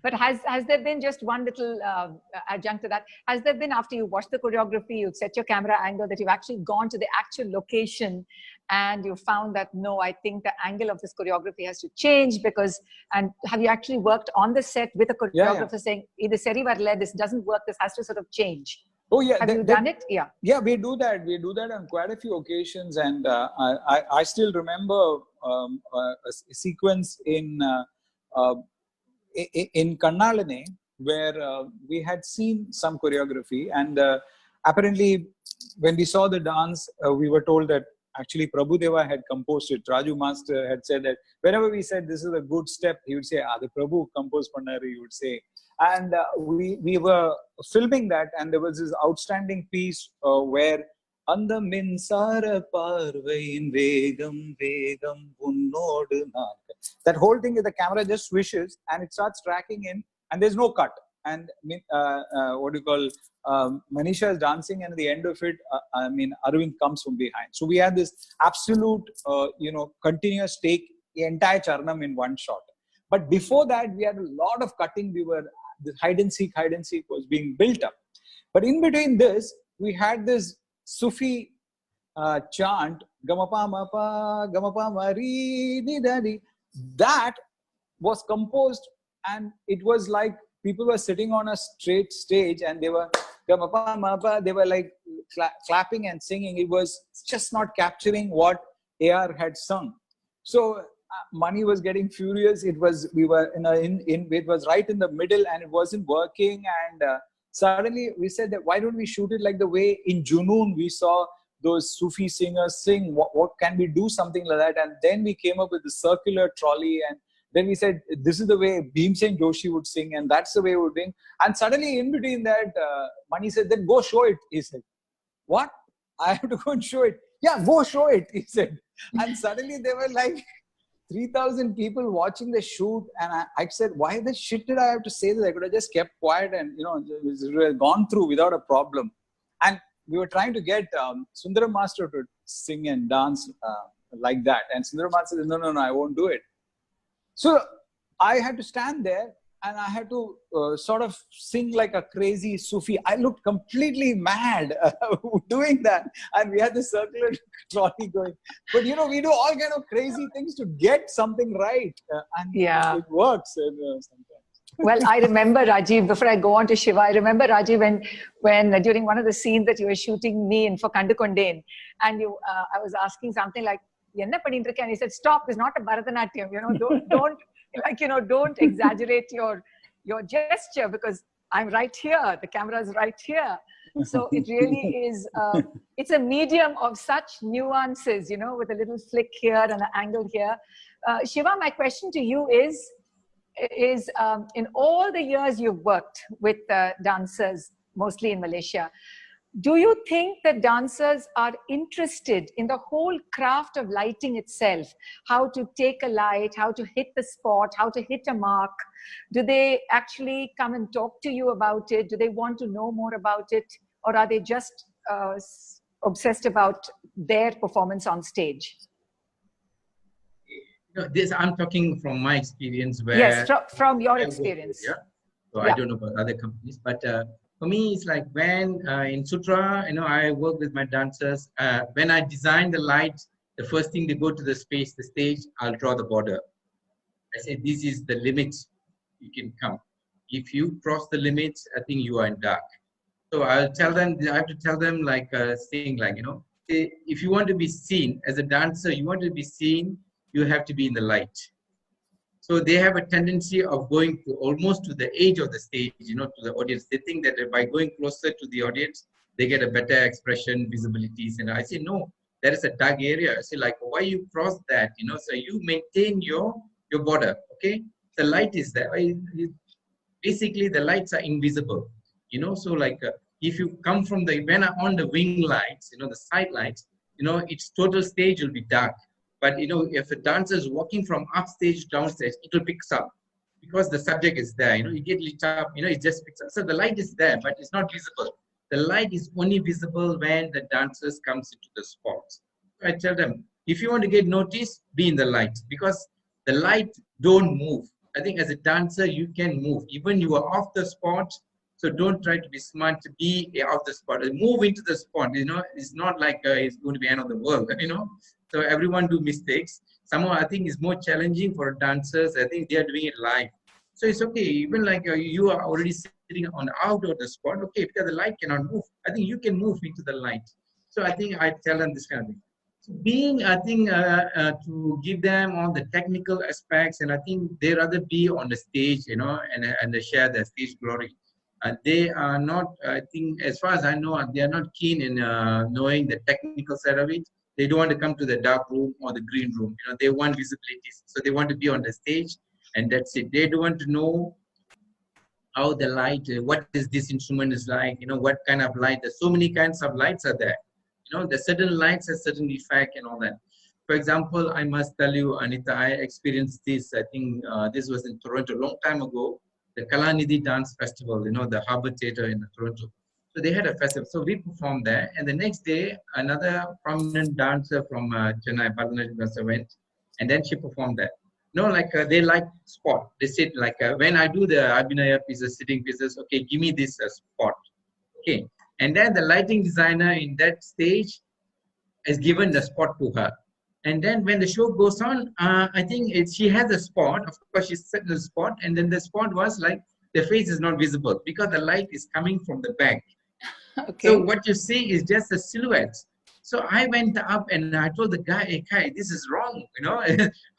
But has there been just one little adjunct to that? Has there been, after you watched the choreography, you've set your camera angle, that you've actually gone to the actual location and you found that, no, I think the angle of this choreography has to change because, and have you actually worked on the set with a choreographer saying, either Seri Varle, this doesn't work, this has to sort of change? Oh yeah. Have you done it? Yeah. Yeah, we do that. We do that on quite a few occasions. And I still remember a sequence in Kannalane where we had seen some choreography, and apparently when we saw the dance, we were told that actually Prabhudeva had composed it. Raju Master had said that whenever we said this is a good step, he would say, the Prabhu composed Pannari, he would say. And we were filming that, and there was this outstanding piece where Andam minsara parvain vegam vegam punnodu naaka. That whole thing is the camera just swishes and it starts tracking in, and there's no cut. And Manisha is dancing, and at the end of it, Arvind comes from behind. So we had this absolute, continuous take, the entire Charnam in one shot. But before that, we had a lot of cutting. The hide and seek was being built up. But in between this, we had this Sufi chant, Gamapa Mapa, Gamapa Mari, Nidadi. That was composed, and it was like people were sitting on a straight stage and they were Gamapa Mapa, they were like clapping and singing. It was just not capturing what AR had sung. So Mani was getting furious. It was it was right in the middle and it wasn't working. And suddenly we said that why don't we shoot it like the way in Junoon we saw those Sufi singers sing? What can we do something like that? And then we came up with the circular trolley, and then we said this is the way Bhimsen Joshi would sing, and that's the way we would sing. And suddenly in between that, Mani said, then go show it. He said, what? I have to go and show it. Yeah, go show it, he said. And suddenly there were like 3,000 people watching the shoot, and I said, why the shit did I have to say this? I could have just kept quiet and gone through without a problem. And we were trying to get Sundaram Master to sing and dance like that, and Sundaram Master said, no, I won't do it. So I had to stand there and I had to sort of sing like a crazy Sufi. I looked completely mad doing that, and we had the circular trolley going. But you know, we do all kind of crazy things to get something right, and Yeah. it works sometimes. Well, I remember, Rajiv, before I go on to Shiva, I remember, Rajiv, when during one of the scenes that you were shooting me in for Kandukondain, and I was asking something like, "Enna pannittu irukka?" And he said, "Stop, it's not a Bharatanatyam, you know, don't like, you know, don't exaggerate your gesture, because I'm right here, the camera is right here." So it really is, it's a medium of such nuances, you know, with a little flick here and an angle here. Shiva, my question to you is in all the years you've worked with dancers, mostly in Malaysia, do you think that dancers are interested in the whole craft of lighting itself? How to take a light, how to hit the spot, how to hit a mark? Do they actually come and talk to you about it? Do they want to know more about it? Or are they just obsessed about their performance on stage? This I'm talking from my experience, where yes, from your experience. Yeah, so I don't know about other companies, but for me, it's like when in Sutra, you know, I work with my dancers. When I design the lights, the first thing they go to the stage, I'll draw the border. I say this is the limit you can come. If you cross the limits, I think you are in dark. So I'll tell them. I have to tell them like saying like, you know, if you want to be seen as a dancer, you want to be seen, you have to be in the light. So they have a tendency of going to almost to the edge of the stage, you know, to the audience. They think that by going closer to the audience, they get a better expression, visibilities. And I say, no, there is a dark area. I say, like, why you cross that? You know, so you maintain your border, okay? The light is there. Basically, the lights are invisible, you know. So like, if you come from when on the wing lights, you know, the side lights, you know, its total stage will be dark. But you know, if a dancer is walking from upstage downstage, it will pick up because the subject is there. You know, you get lit up. You know, it just picks up. So the light is there, but it's not visible. The light is only visible when the dancers comes into the spot. So I tell them, if you want to get noticed, be in the light, because the light don't move. I think as a dancer, you can move even you are off the spot. So don't try to be smart to be off the spot. Move into the spot. You know, it's not like it's going to be end of the world. You know. So everyone do mistakes. Somehow I think it's more challenging for dancers. I think they are doing it live. So it's okay. Even like you are already sitting on out of the spot. Okay, because the light cannot move. I think you can move into the light. So I think I tell them this kind of thing. So being, I think, to give them all the technical aspects, and I think they rather be on the stage, you know, and they share their stage glory. They are not, I think, as far as I know, they are not keen in knowing the technical side of it. They don't want to come to the dark room or the green room. You know, they want visibility. So they want to be on the stage, and that's it. They don't want to know how the light, what is this instrument is like, you know, what kind of light. There's so many kinds of lights are there. You know, the certain lights have certain effect and all that. For example, I must tell you, Anita, I experienced this. I think this was in Toronto a long time ago. The Kalanidhi Dance Festival, you know, the Harbour Theatre in Toronto. So they had a festival. So we performed there. And the next day, another prominent dancer from Chennai, Bharatanatyam dancer, went. And then she performed there. No, like they like spot. They said like, when I do the Abhinaya pieces, sitting pieces, okay, give me this spot. Okay. And then the lighting designer in that stage has given the spot to her. And then when the show goes on, I think she has a spot. Of course, she's set in the spot. And then the spot was like, the face is not visible because the light is coming from the back. Okay. So what you see is just a silhouette. So I went up and I told the guy, hey, Kai, this is wrong. You know,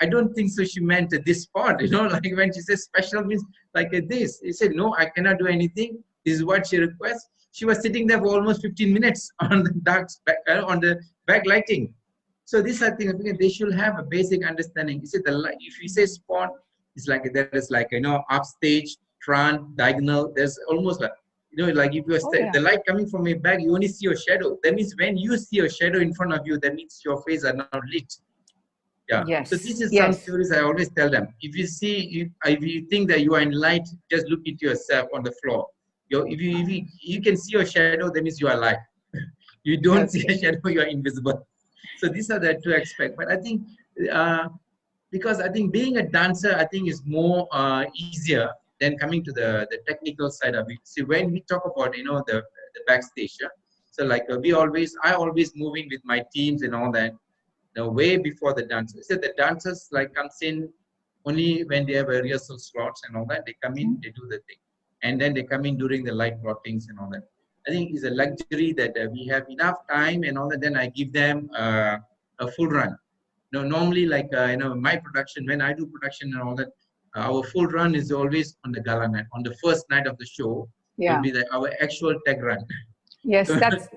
I don't think so. She meant this spot, you know, like when she says special means like this. He said, no, I cannot do anything. This is what she requests. She was sitting there for almost 15 minutes on the dark on the back lighting. So this, I think they should have a basic understanding. You see, if you say spot, it's like there is like, you know, upstage, front, diagonal. There's almost like, you know, like if you are the light coming from your back, you only see your shadow. That means when you see your shadow in front of you, that means your face are not lit. Yeah. Yes. So this is some theories I always tell them. If you see, if you think that you are in light, just look into yourself on the floor. If you can see your shadow, that means you are alive. You don't see a shadow, you are invisible. So these are the two aspects. But I think because I think being a dancer, I think is more easier Then coming to the technical side of it. See, when we talk about, the backstage, yeah? So like I always move in with my teams and all that, way before the dancers. So the dancers like comes in only when they have a rehearsal slots and all that. They come in, they do the thing, and then they come in during the light plottings and all that. I think it's a luxury that we have enough time and all that. Then I give them a full run. Normally like my production, when I do production and all that, our full run is always on the gala night. On the first night of the show, will Yeah. be our actual tech run. Yes, So, that's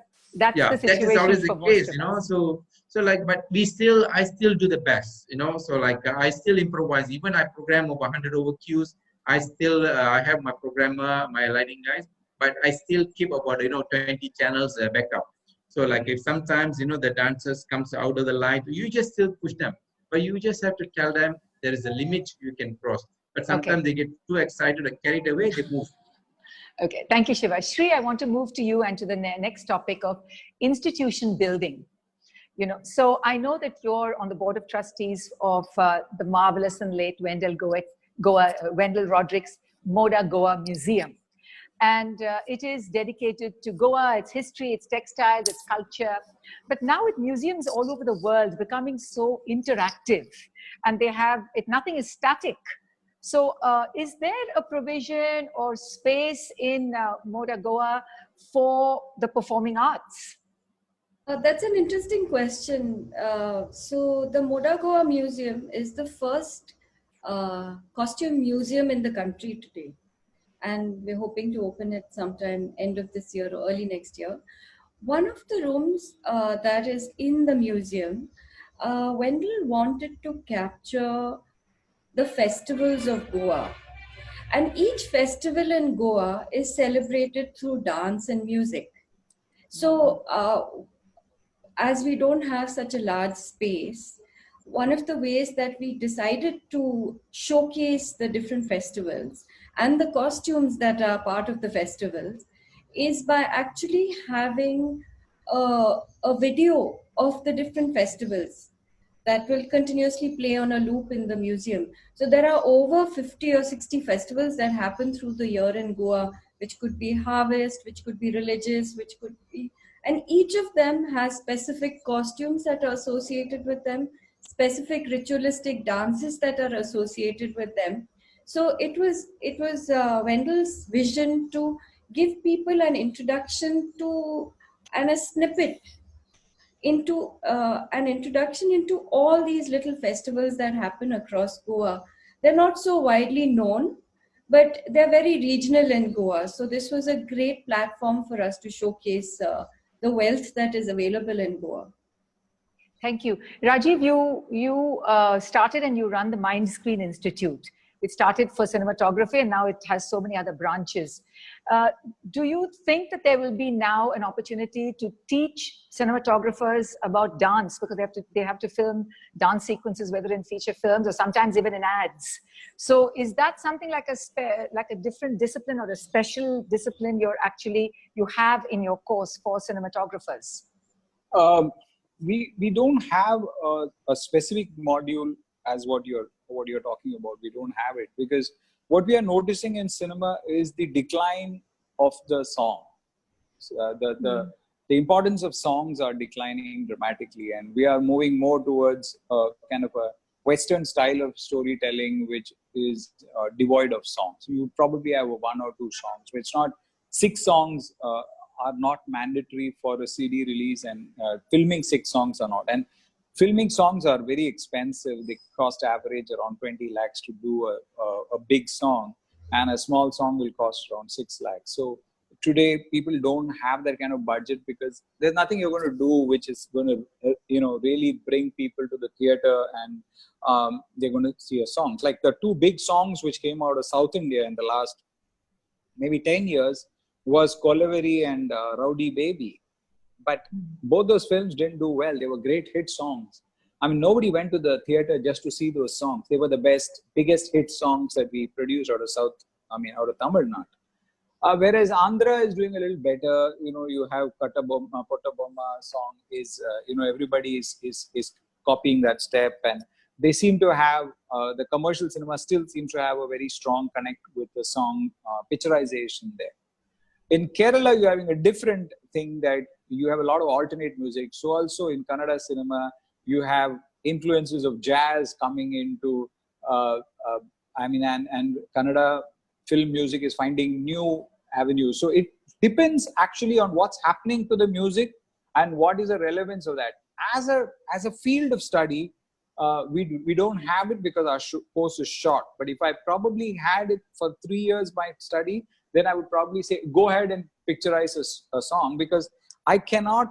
yeah, the that is situation always the for case, most of us. so like, but I still do the best, so like I still improvise. Even I program over 100 over cues. I still I have my programmer, my lighting guys, but I still keep about 20 channels backup. So like if sometimes the dancers comes out of the light, you just still push them, but you just have to tell them there is a limit you can cross. But sometimes Okay. they get too excited or carried away, they move. Okay, thank you, Shiva. Shri, I want to move to you and to the next topic of institution building. So I know that you're on the board of trustees of the marvelous and late Wendell Roderick's Moda Goa Museum. And it is dedicated to Goa, its history, its textiles, its culture. But now with museums all over the world becoming so interactive, and nothing is static. So is there a provision or space in Moda Goa for the performing arts? That's an interesting question. So the Moda Goa Museum is the first costume museum in the country today. And we're hoping to open it sometime end of this year or early next year. One of the rooms that is in the museum, Wendell wanted to capture the festivals of Goa. And each festival in Goa is celebrated through dance and music. So as we don't have such a large space, one of the ways that we decided to showcase the different festivals and the costumes that are part of the festivals is by actually having a video of the different festivals that will continuously play on a loop in the museum. So there are over 50 or 60 festivals that happen through the year in Goa, which could be harvest, which could be religious, which could be, and each of them has specific costumes that are associated with them, specific ritualistic dances that are associated with them. So it was Wendell's vision to give people an introduction to and a snippet into an introduction into all these little festivals that happen across Goa. They're not so widely known, but they're very regional in Goa. So this was a great platform for us to showcase the wealth that is available in Goa. Thank you. Rajiv, you started and you run the Mind Screen Institute. It started for cinematography and now it has so many other branches. Do you think that there will be now an opportunity to teach cinematographers about dance, because they have to film dance sequences, whether in feature films or sometimes even in ads? So is that something like a different discipline or a special discipline you have in your course for cinematographers? We don't have a specific module as what you're talking about. We don't have it because what we are noticing in cinema is the decline of the song. The importance of songs are declining dramatically, and we are moving more towards kind of a Western style of storytelling, which is devoid of songs. You probably have one or two songs. So it's not 6 songs are not mandatory for a CD release, and filming 6 songs are not. And filming songs are very expensive. They cost average around 20 lakhs to do a big song, and a small song will cost around 6 lakhs. So today people don't have that kind of budget because there's nothing you're going to do which is going to really bring people to the theater and they're going to see a song. Like the 2 big songs which came out of South India in the last maybe 10 years was Kolaveri and Rowdy Baby. But both those films didn't do well. They were great hit songs. I mean, nobody went to the theater just to see those songs. They were the biggest hit songs that we produced out of Tamil Nadu. Whereas Andhra is doing a little better. You have Pottabomma song is, everybody is copying that step. And they seem to have, the commercial cinema still seems to have a very strong connect with the song picturization there. In Kerala, you're having a different thing, that you have a lot of alternate music. So also in Kannada cinema, you have influences of jazz coming into, and Kannada film music is finding new avenues. So it depends actually on what's happening to the music and what is the relevance of that. As a field of study, we don't have it because our course is short. But if I probably had it for 3 years by study, then I would probably say, go ahead and picturize a song, because I cannot,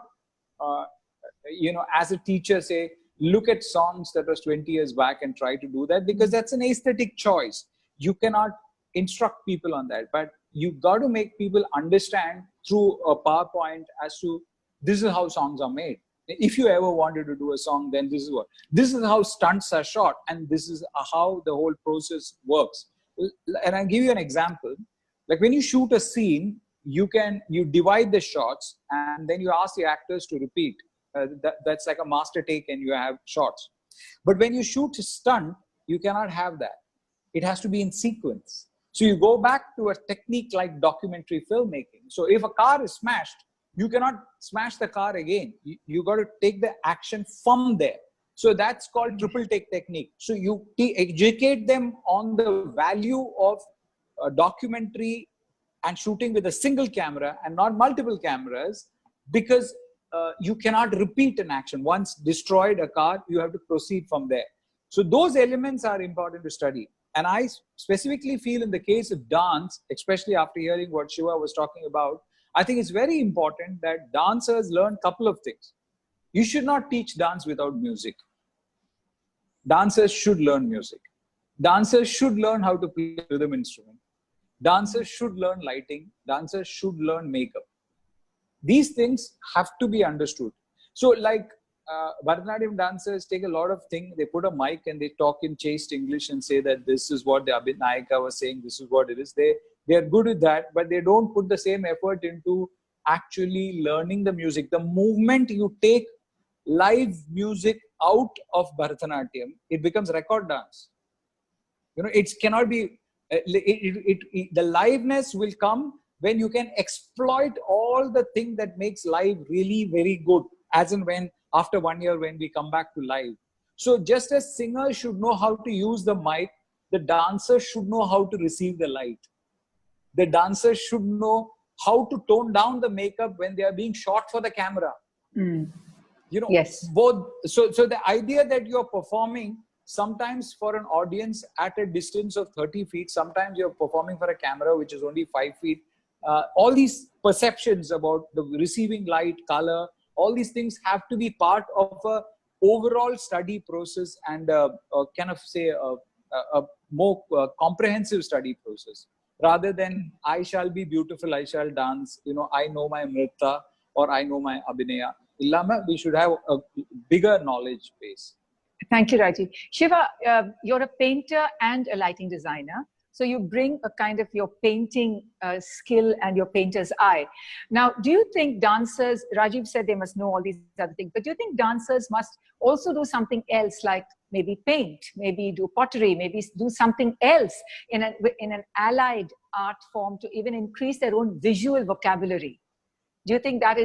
as a teacher say, look at songs that was 20 years back and try to do that, because that's an aesthetic choice. You cannot instruct people on that, but you've got to make people understand through a PowerPoint as to this is how songs are made. If you ever wanted to do a song, then this is how stunts are shot, and this is how the whole process works. And I'll give you an example. Like when you shoot a scene, you divide the shots and then you ask the actors to repeat. That's like a master take, and you have shots. But when you shoot a stunt, you cannot have that. It has to be in sequence. So you go back to a technique like documentary filmmaking. So if a car is smashed, you cannot smash the car again. You got to take the action from there. So that's called triple take technique. So you educate them on the value of documentary and shooting with a single camera and not multiple cameras, because you cannot repeat an action. Once destroyed a car, you have to proceed from there. So those elements are important to study. And I specifically feel in the case of dance, especially after hearing what Shiva was talking about, I think it's very important that dancers learn a couple of things. You should not teach dance without music. Dancers should learn music. Dancers should learn how to play a rhythm instrument. Dancers should learn lighting. Dancers should learn makeup. These things have to be understood. So like Bharatanatyam dancers take a lot of things, they put a mic and they talk in chaste English and say that this is what the Abhinayika was saying, this is what it is. They are good with that, but they don't put the same effort into actually learning the music. The movement you take live music out of Bharatanatyam, it becomes record dance. It cannot be, the liveness will come when you can exploit all the thing that makes live really very good, as in when after 1 year when we come back to live. So just as singers should know how to use the mic, the dancers should know how to receive the light. The dancers should know how to tone down the makeup when they are being shot for the camera. Yes. Both. So the idea that you're performing sometimes for an audience at a distance of 30 feet, sometimes you're performing for a camera which is only 5 feet. All these perceptions about the receiving light, color, all these things have to be part of a overall study process and a more comprehensive study process, rather than I shall be beautiful, I shall dance, I know my nritta or I know my abhinaya. We should have a bigger knowledge base. Thank you, Rajiv. Shiva, you're a painter and a lighting designer. So you bring a kind of your painting skill and your painter's eye. Now, do you think dancers, Rajiv said they must know all these other things, but do you think dancers must also do something else, like maybe paint, maybe do pottery, maybe do something else in an allied art form to even increase their own visual vocabulary? Do you think that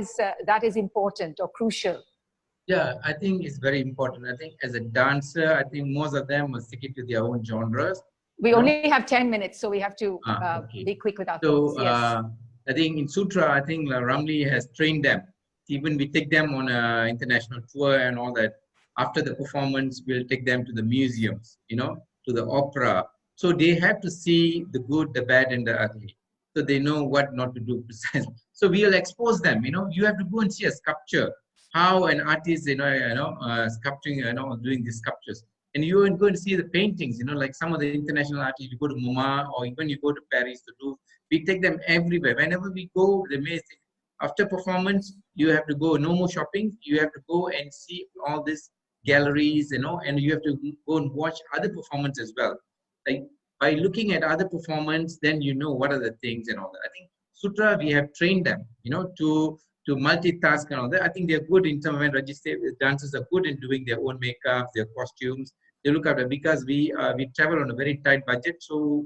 is important or crucial? Yeah, I think it's very important. I think as a dancer, I think most of them will stick it to their own genres. We only have 10 minutes, so we have to Okay. be quick with our So thoughts. Yes. I think in Sutra, I think Ramli has trained them. Even we take them on an international tour and all that. After the performance, we'll take them to the museums, to the opera. So they have to see the good, the bad, and the ugly. So they know what not to do precisely. So we'll expose them. You have to go and see a sculpture. How an artist, sculpturing, doing these sculptures. And you go and see the paintings, like some of the international artists, you go to MoMA or even you go to Paris to do, we take them everywhere. Whenever we go, they may say, after performance, you have to go, no more shopping. You have to go and see all these galleries, and you have to go and watch other performances as well. Like by looking at other performance, then you know what are the things and all that. I think Sutra, we have trained them, to multitask and all that. I think they're good in terms of when dancers are good in doing their own makeup, their costumes. they look after, because we travel on a very tight budget, so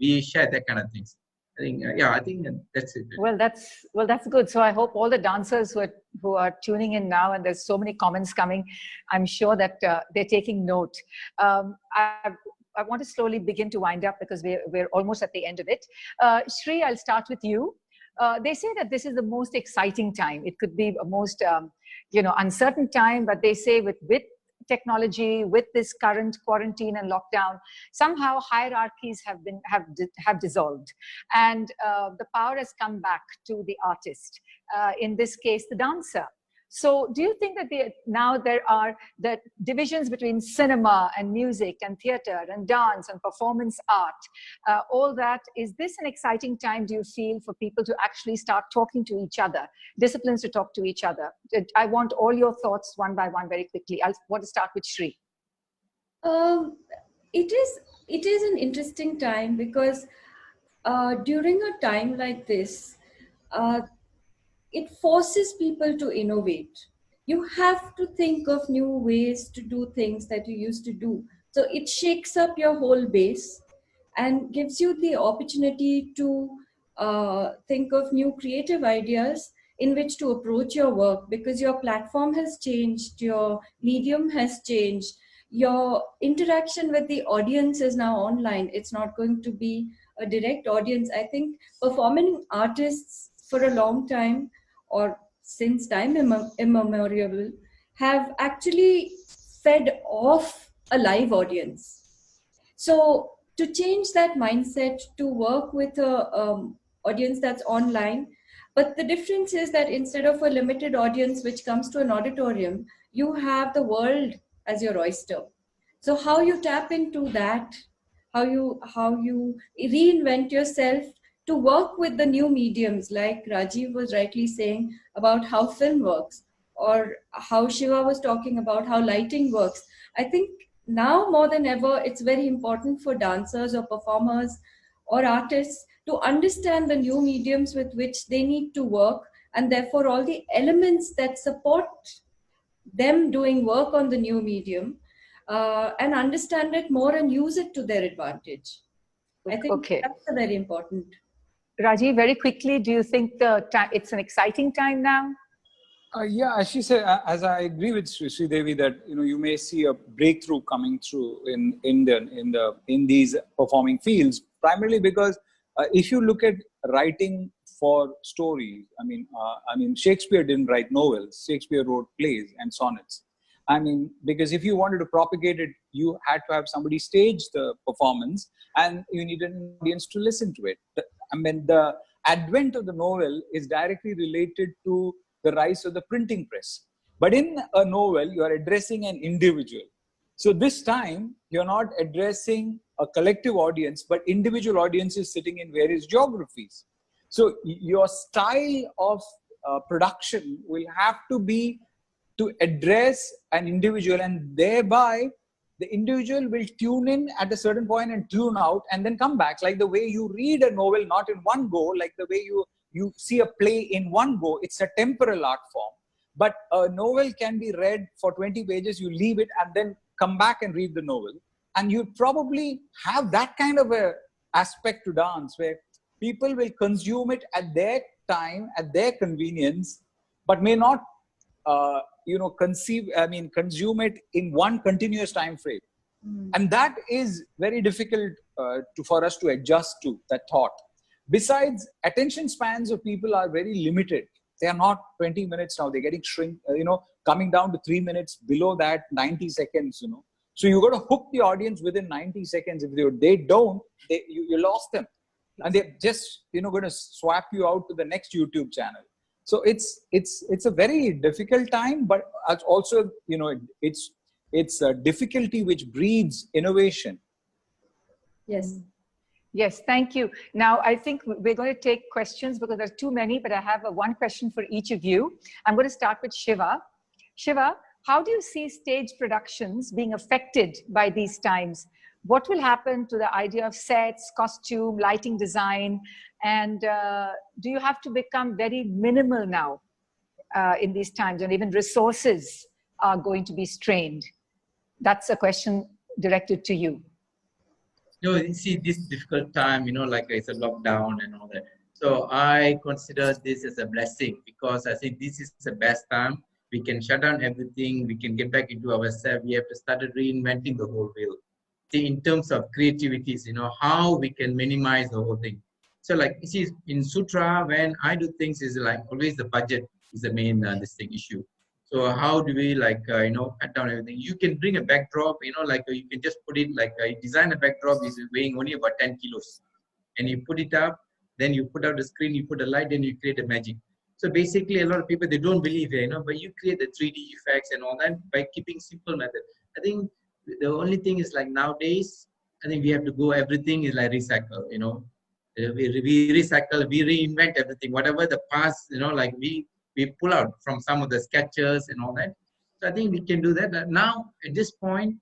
we share that kind of things. I think yeah, I think that's it. Well, that's good. So I hope all the dancers who are tuning in now, and there's so many comments coming, I'm sure that they're taking note. I want to slowly begin to wind up because we're almost at the end of it. Shri, I'll start with you. They say that this is the most exciting time. It could be a most uncertain time, but they say with technology, with this current quarantine and lockdown, somehow hierarchies have dissolved, and the power has come back to the artist. In this case, the dancer. So do you think that now there are the divisions between cinema and music and theater and dance and performance art, all that, is this an exciting time, do you feel, for people to actually start talking to each other, disciplines to talk to each other? I want all your thoughts one by one very quickly. I want to start with Shri. It is an interesting time because during a time like this, it forces people to innovate. You have to think of new ways to do things that you used to do. So it shakes up your whole base and gives you the opportunity to think of new creative ideas in which to approach your work, because your platform has changed, your medium has changed, your interaction with the audience is now online. It's not going to be a direct audience. I think performing artists for a long time, or since time immemorial, have actually fed off a live audience. So to change that mindset, to work with a audience that's online, but the difference is that instead of a limited audience which comes to an auditorium, you have the world as your oyster. So how you tap into that, how you reinvent yourself to work with the new mediums, like Rajiv was rightly saying about how film works, or how Shiva was talking about how lighting works. I think now more than ever, it's very important for dancers or performers or artists to understand the new mediums with which they need to work, and therefore all the elements that support them doing work on the new medium, and understand it more and use it to their advantage. I think that's a very important. Rajiv, very quickly, do you think it's an exciting time now? Yeah, as she said, as I agree with Sri Devi, that you may see a breakthrough coming through in these performing fields, primarily because if you look at writing for stories, I mean Shakespeare didn't write novels. Shakespeare wrote plays and sonnets. I mean, because if you wanted to propagate it, you had to have somebody stage the performance, and you needed an audience to listen to it. I mean, the advent of the novel is directly related to the rise of the printing press. But in a novel, you are addressing an individual. So this time, you're not addressing a collective audience, but individual audiences sitting in various geographies. So your style of production will have to be to address an individual, and thereby the individual will tune in at a certain point and tune out and then come back. Like the way you read a novel, not in one go, like the way you see a play in one go. It's a temporal art form. But a novel can be read for 20 pages, you leave it and then come back and read the novel. And you probably have that kind of a aspect to dance, where people will consume it at their time, at their convenience, but may not consume it in one continuous time frame. And that is very difficult for us to adjust to, that thought. Besides, attention spans of people are very limited. They are not 20 minutes now. They're getting coming down to 3 minutes, below that 90 seconds, So you got to hook the audience within 90 seconds. If they don't, you lost them. And they're just, going to swap you out to the next YouTube channel. So it's a very difficult time, but also, it's a difficulty which breeds innovation. Yes. Yes, thank you. Now, I think we're going to take questions because there's too many, but I have one question for each of you. I'm going to start with Shiva. Shiva, how do you see stage productions being affected by these times? What will happen to the idea of sets, costume, lighting design? And do you have to become very minimal now in these times, and even resources are going to be strained? That's a question directed to you. No, you see, this difficult time, like it's a lockdown and all that. So I consider this as a blessing because I think this is the best time. We can shut down everything. We can get back into ourselves. We have to start reinventing the whole wheel. See, in terms of creativities, how we can minimize the whole thing. So like, you see, in Sutra, when I do things is like always the budget is the main this thing issue. So how do we like, cut down everything? You can bring a backdrop, like you can just put it like, design a backdrop is weighing only about 10 kilos. And you put it up, then you put out the screen, you put a light, then you create a magic. So basically a lot of people, they don't believe it, but you create the 3D effects and all that by keeping simple method. I think the only thing is like nowadays, I think we have to go, everything is like recycle, we recycle, we reinvent everything, whatever the past, like we pull out from some of the sketches and all that. So I think we can do that. Now, at this point,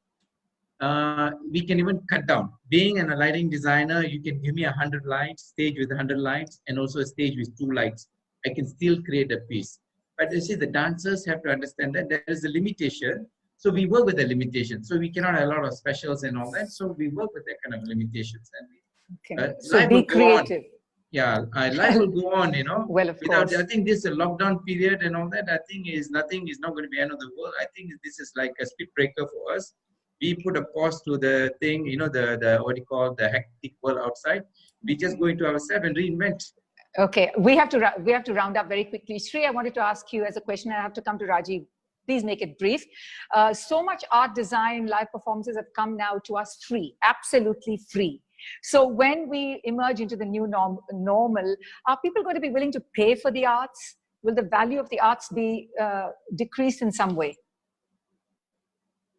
we can even cut down. Being a lighting designer, you can give me 100 lights, stage with 100 lights, and also a stage with 2 lights. I can still create a piece. But you see, the dancers have to understand that there is a limitation. So we work with the limitation. So we cannot have a lot of specials and all that. So we work with that kind of limitations. And Okay. So life be will go on. creative. Yeah, life will go on, Well, of without, course. I think this lockdown period and all that, I think is nothing is not going to be end of the world. I think this is like a speed breaker for us. We put a pause to the thing, the what do you call the hectic world outside. We just go into ourselves and reinvent. Okay, we have to round up very quickly. Sri, I wanted to ask you as a question. I have to come to Rajiv. Please make it brief. So much art, design, live performances have come now to us free, absolutely free. So when we emerge into the new normal, are people going to be willing to pay for the arts? Will the value of the arts be decreased in some way?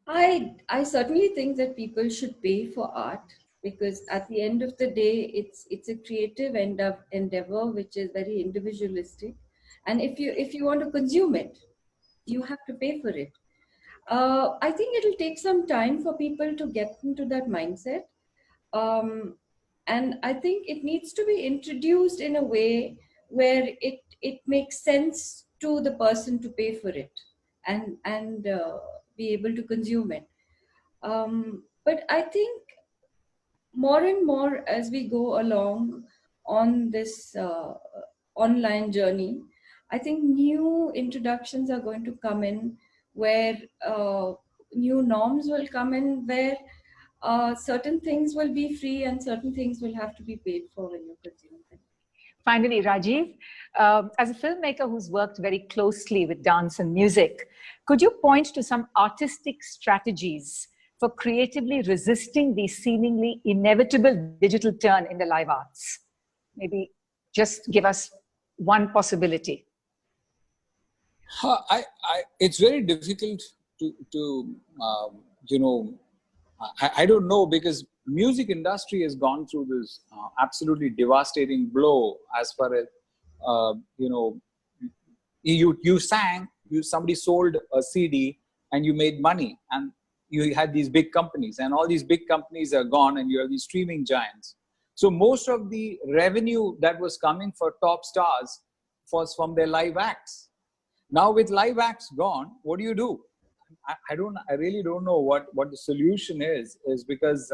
I certainly think that people should pay for art, because at the end of the day, it's a creative endeavor which is very individualistic, and if you want to consume it, you have to pay for it. I think it'll take some time for people to get into that mindset, and I think it needs to be introduced in a way where it makes sense to the person to pay for it and be able to consume it. But I think more and more as we go along on this online journey, I think new introductions are going to come in where new norms will come in where certain things will be free and certain things will have to be paid for when you consume them. Finally, Rajiv, as a filmmaker who's worked very closely with dance and music, could you point to some artistic strategies for creatively resisting the seemingly inevitable digital turn in the live arts? Maybe just give us one possibility. It's very difficult to I don't know, because music industry has gone through this absolutely devastating blow as far as you sang, somebody sold a CD and you made money, and you had these big companies, and all these big companies are gone, and you have these streaming giants. So most of the revenue that was coming for top stars was from their live acts. Now with live acts gone, what do? I really don't know what the solution is because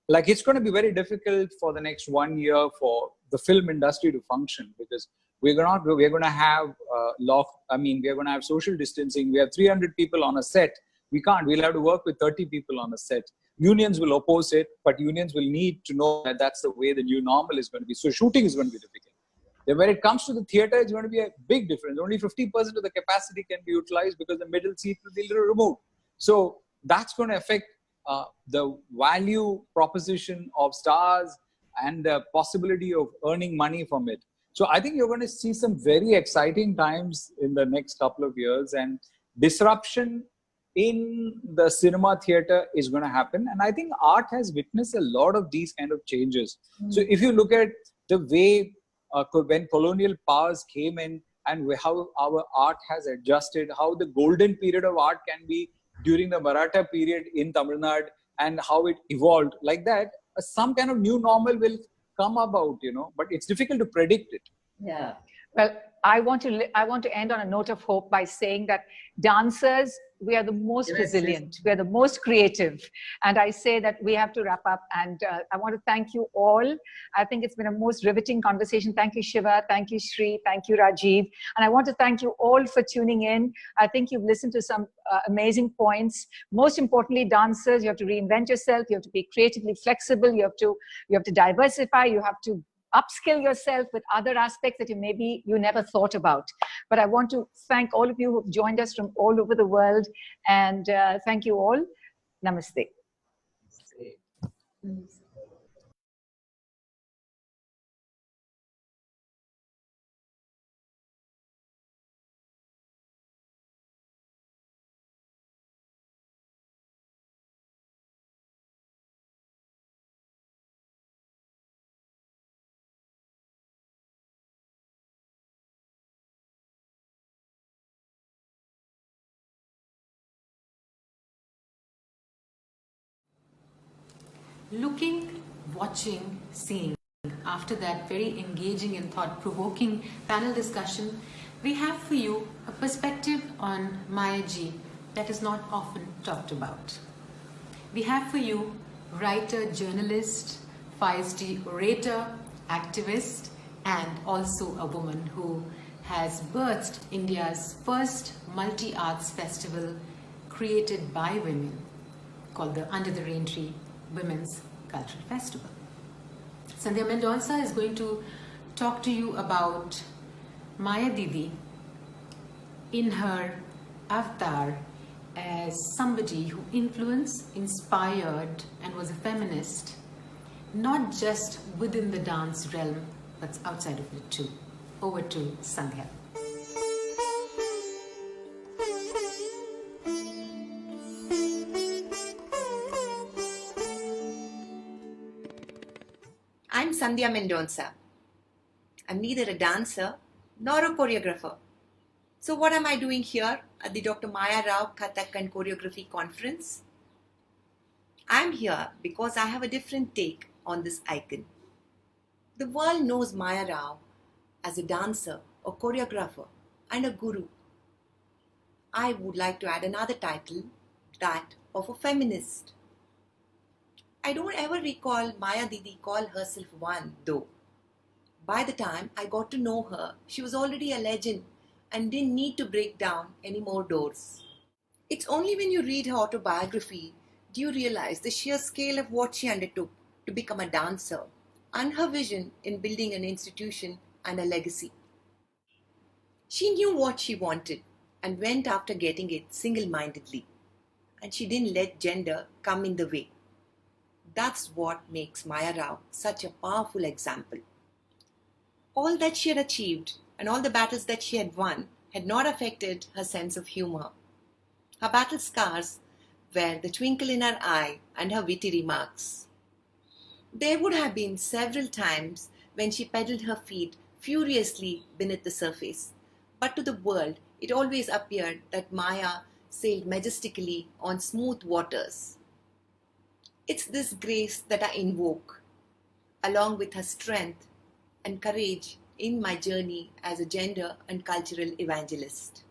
like it's going to be very difficult for the next 1 year for the film industry to function, because we're going to have we're going to have social distancing. We have 300 people on a set. We'll have to work with 30 people on a set. Unions will oppose it, but unions will need to know that that's the way the new normal is going to be. So shooting is going to be difficult. Then when it comes to the theater, it's going to be a big difference. Only 50% of the capacity can be utilized because the middle seat will be removed. So that's going to affect the value proposition of stars and the possibility of earning money from it. So I think you're going to see some very exciting times in the next couple of years, and disruption in the cinema theater is going to happen. And I think art has witnessed a lot of these kind of changes. So if you look at the way when colonial powers came in and how our art has adjusted, how the golden period of art can be during the Maratha period in Tamil Nadu, and how it evolved like that, some kind of new normal will come about, but it's difficult to predict it. Yeah. Well, I want to end on a note of hope by saying that dancers we are the most Can I say resilient, we are the most creative. And I say that we have to wrap up. And I want to thank you all. I think it's been a most riveting conversation. Thank you, Shiva. Thank you, Shri. Thank you, Rajiv. And I want to thank you all for tuning in. I think you've listened to some amazing points. Most importantly, dancers, you have to reinvent yourself. You have to be creatively flexible. You have to diversify. You have to upskill yourself with other aspects that you never thought about. But I want to thank all of you who've joined us from all over the world, and thank you all. Namaste. Looking, watching, seeing. After that very engaging and thought-provoking panel discussion, we have for you a perspective on Maya Ji that is not often talked about. We have for you writer, journalist, feisty orator, activist, and also a woman who has birthed India's first multi-arts festival created by women called the Under the Rain Tree Women's Cultural Festival. Sandhya Mendonça is going to talk to you about Maya Didi in her avatar as somebody who influenced, inspired, and was a feminist, not just within the dance realm, but outside of it too. Over to Sandhya. I'm Sandhya Mendonça. I'm neither a dancer nor a choreographer. So what am I doing here at the Dr. Maya Rao Kathak and Choreography Conference? I'm here because I have a different take on this icon. The world knows Maya Rao as a dancer, a choreographer, and a guru. I would like to add another title, that of a feminist. I don't ever recall Maya Didi call herself one, though. By the time I got to know her, she was already a legend and didn't need to break down any more doors. It's only when you read her autobiography do you realize the sheer scale of what she undertook to become a dancer and her vision in building an institution and a legacy. She knew what she wanted and went after getting it single-mindedly, and she didn't let gender come in the way. That's what makes Maya Rao such a powerful example. All that she had achieved and all the battles that she had won had not affected her sense of humor. Her battle scars were the twinkle in her eye and her witty remarks. There would have been several times when she pedaled her feet furiously beneath the surface, but to the world it always appeared that Maya sailed majestically on smooth waters. It's this grace that I invoke, along with her strength and courage in my journey as a gender and cultural evangelist.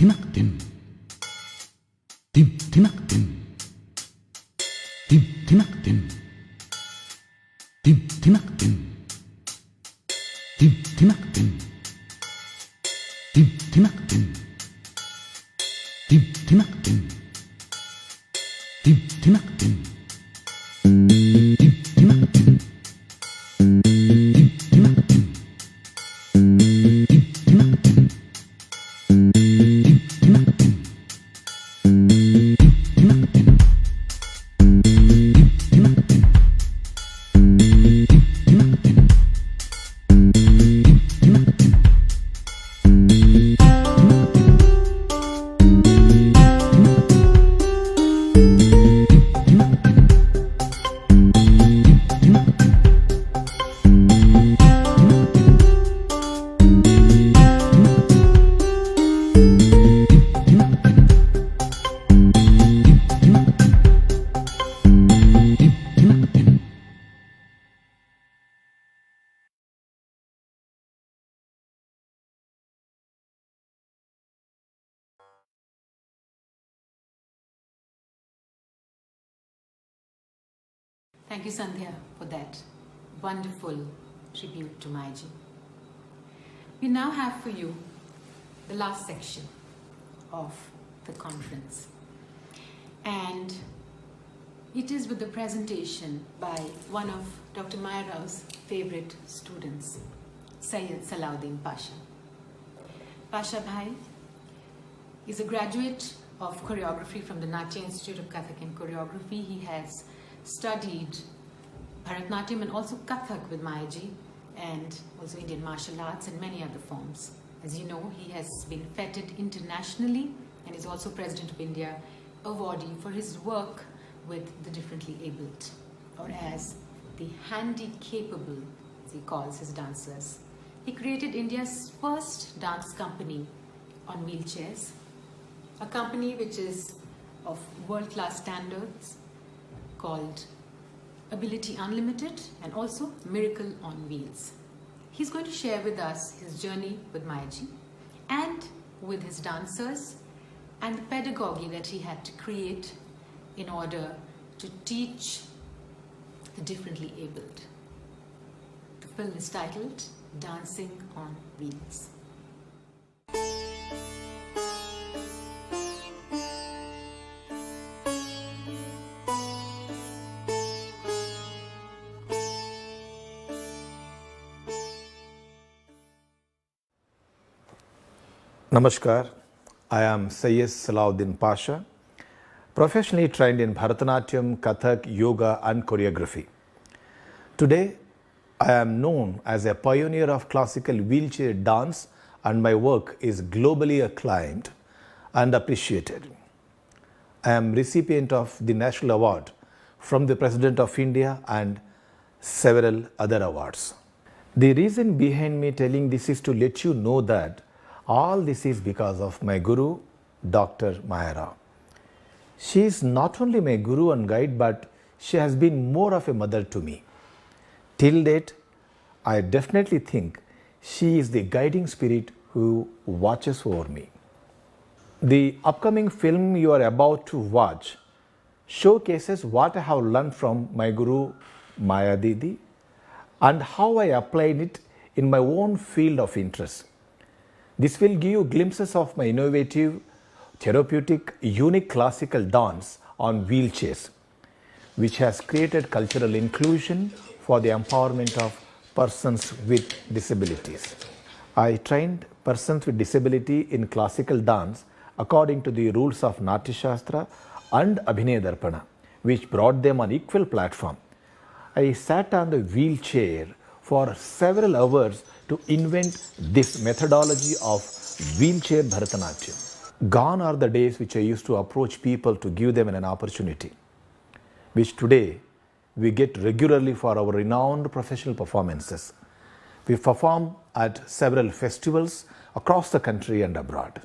tinak tim. Tim tinak tim. Tim tinak tim. Tim tinak tim. Tim tinak tim. Tim tinak tim. Tim tinak tim. Tim tinak tim. Tim tinak tim. Tim tinak tim. Tim tinak tim. Tim tinak tim. Thank you, Sandhya, for that wonderful tribute to Maiji. We now have for you the last section of the conference. And it is with the presentation by one of Dr. Maya Rao's favorite students, Sayyid Salahuddin Pasha. Pasha Bhai is a graduate of choreography from the Natya Institute of Kathak and Choreography. He has studied Bharatanatyam and also Kathak with Mayaji, and also Indian martial arts and many other forms. As you know, he has been feted internationally and is also President of India awardee for his work with the differently abled, or as the handy-capable, as he calls his dancers. He created India's first dance company on wheelchairs, a company which is of world-class standards, called Ability Unlimited and also Miracle on Wheels. He's going to share with us his journey with Mayaji and with his dancers and the pedagogy that he had to create in order to teach the differently abled. The film is titled Dancing on Wheels. Namaskar, I am Sayyid Salahuddin Pasha, professionally trained in Bharatanatyam, Kathak, Yoga and Choreography. Today, I am known as a pioneer of classical wheelchair dance, and my work is globally acclaimed and appreciated. I am recipient of the National Award from the President of India and several other awards. The reason behind me telling this is to let you know that all this is because of my guru, Dr. Maya Rao. She is not only my guru and guide, but she has been more of a mother to me. Till date, I definitely think she is the guiding spirit who watches over me. The upcoming film you are about to watch showcases what I have learned from my guru, Maya Didi, and how I applied it in my own field of interest. This will give you glimpses of my innovative, therapeutic, unique classical dance on wheelchairs, which has created cultural inclusion for the empowerment of persons with disabilities. I trained persons with disability in classical dance according to the rules of Natya Shastra and Abhinaya Darpana, which brought them on equal platform. I sat on the wheelchair for several hours to invent this methodology of wheelchair Bharatanatyam. Gone are the days which I used to approach people to give them an opportunity, which today we get regularly for our renowned professional performances. We perform at several festivals across the country and abroad.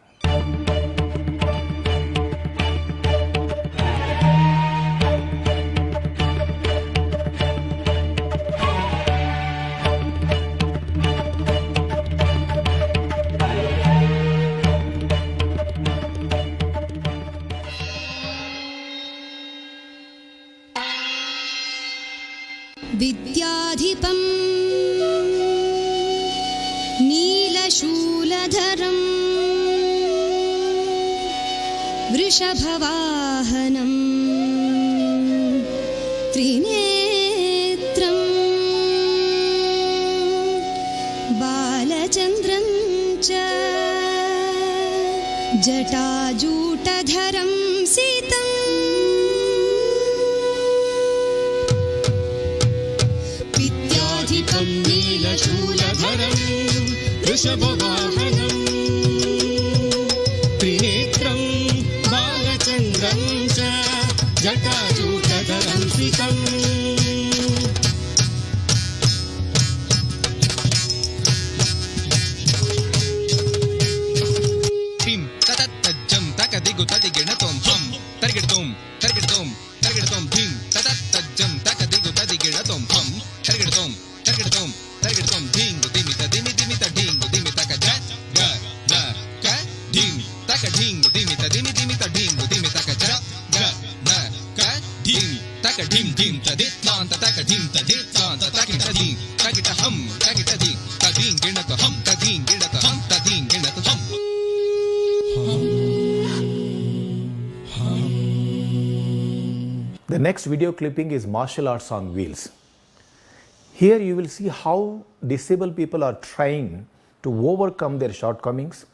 गदाधरम् वृषभवाहनम् त्रिनेत्रम् बालचन्द्रं च जटाजूटधरं सीतम् विद्याधिपं नीलशूलधरं वृषभवाहनं त्रिनेत्रं बालचन्द्रं च जटाजूटधरं सीतम् The next video clipping is martial arts on wheels. Here you will see how disabled people are trying to overcome their shortcomings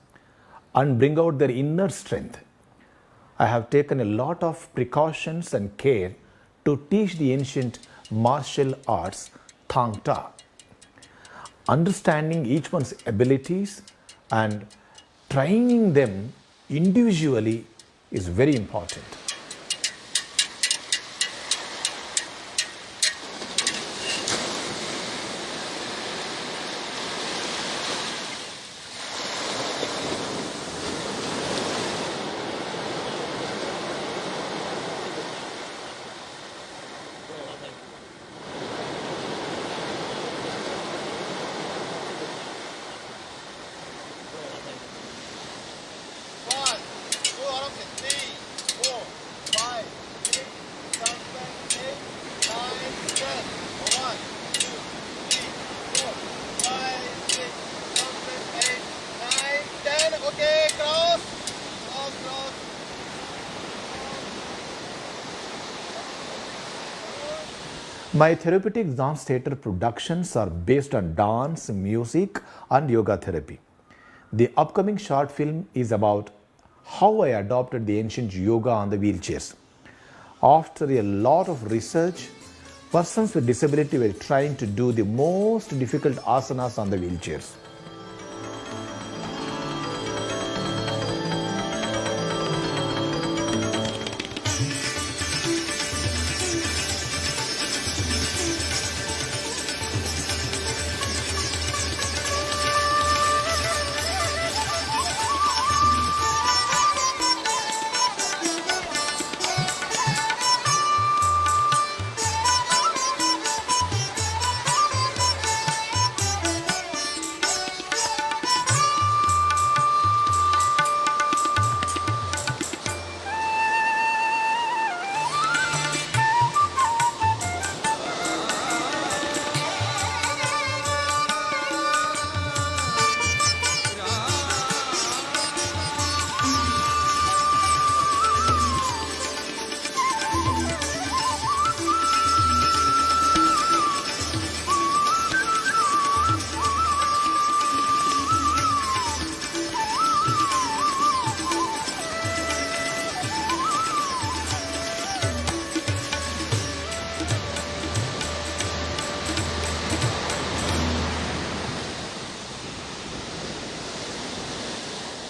and bring out their inner strength. I have taken a lot of precautions and care to teach the ancient martial arts Thang Ta. Understanding each one's abilities and training them individually is very important. My therapeutic dance theatre productions are based on dance, music and yoga therapy. The upcoming short film is about how I adopted the ancient yoga on the wheelchairs. After a lot of research, persons with disability were trying to do the most difficult asanas on the wheelchairs.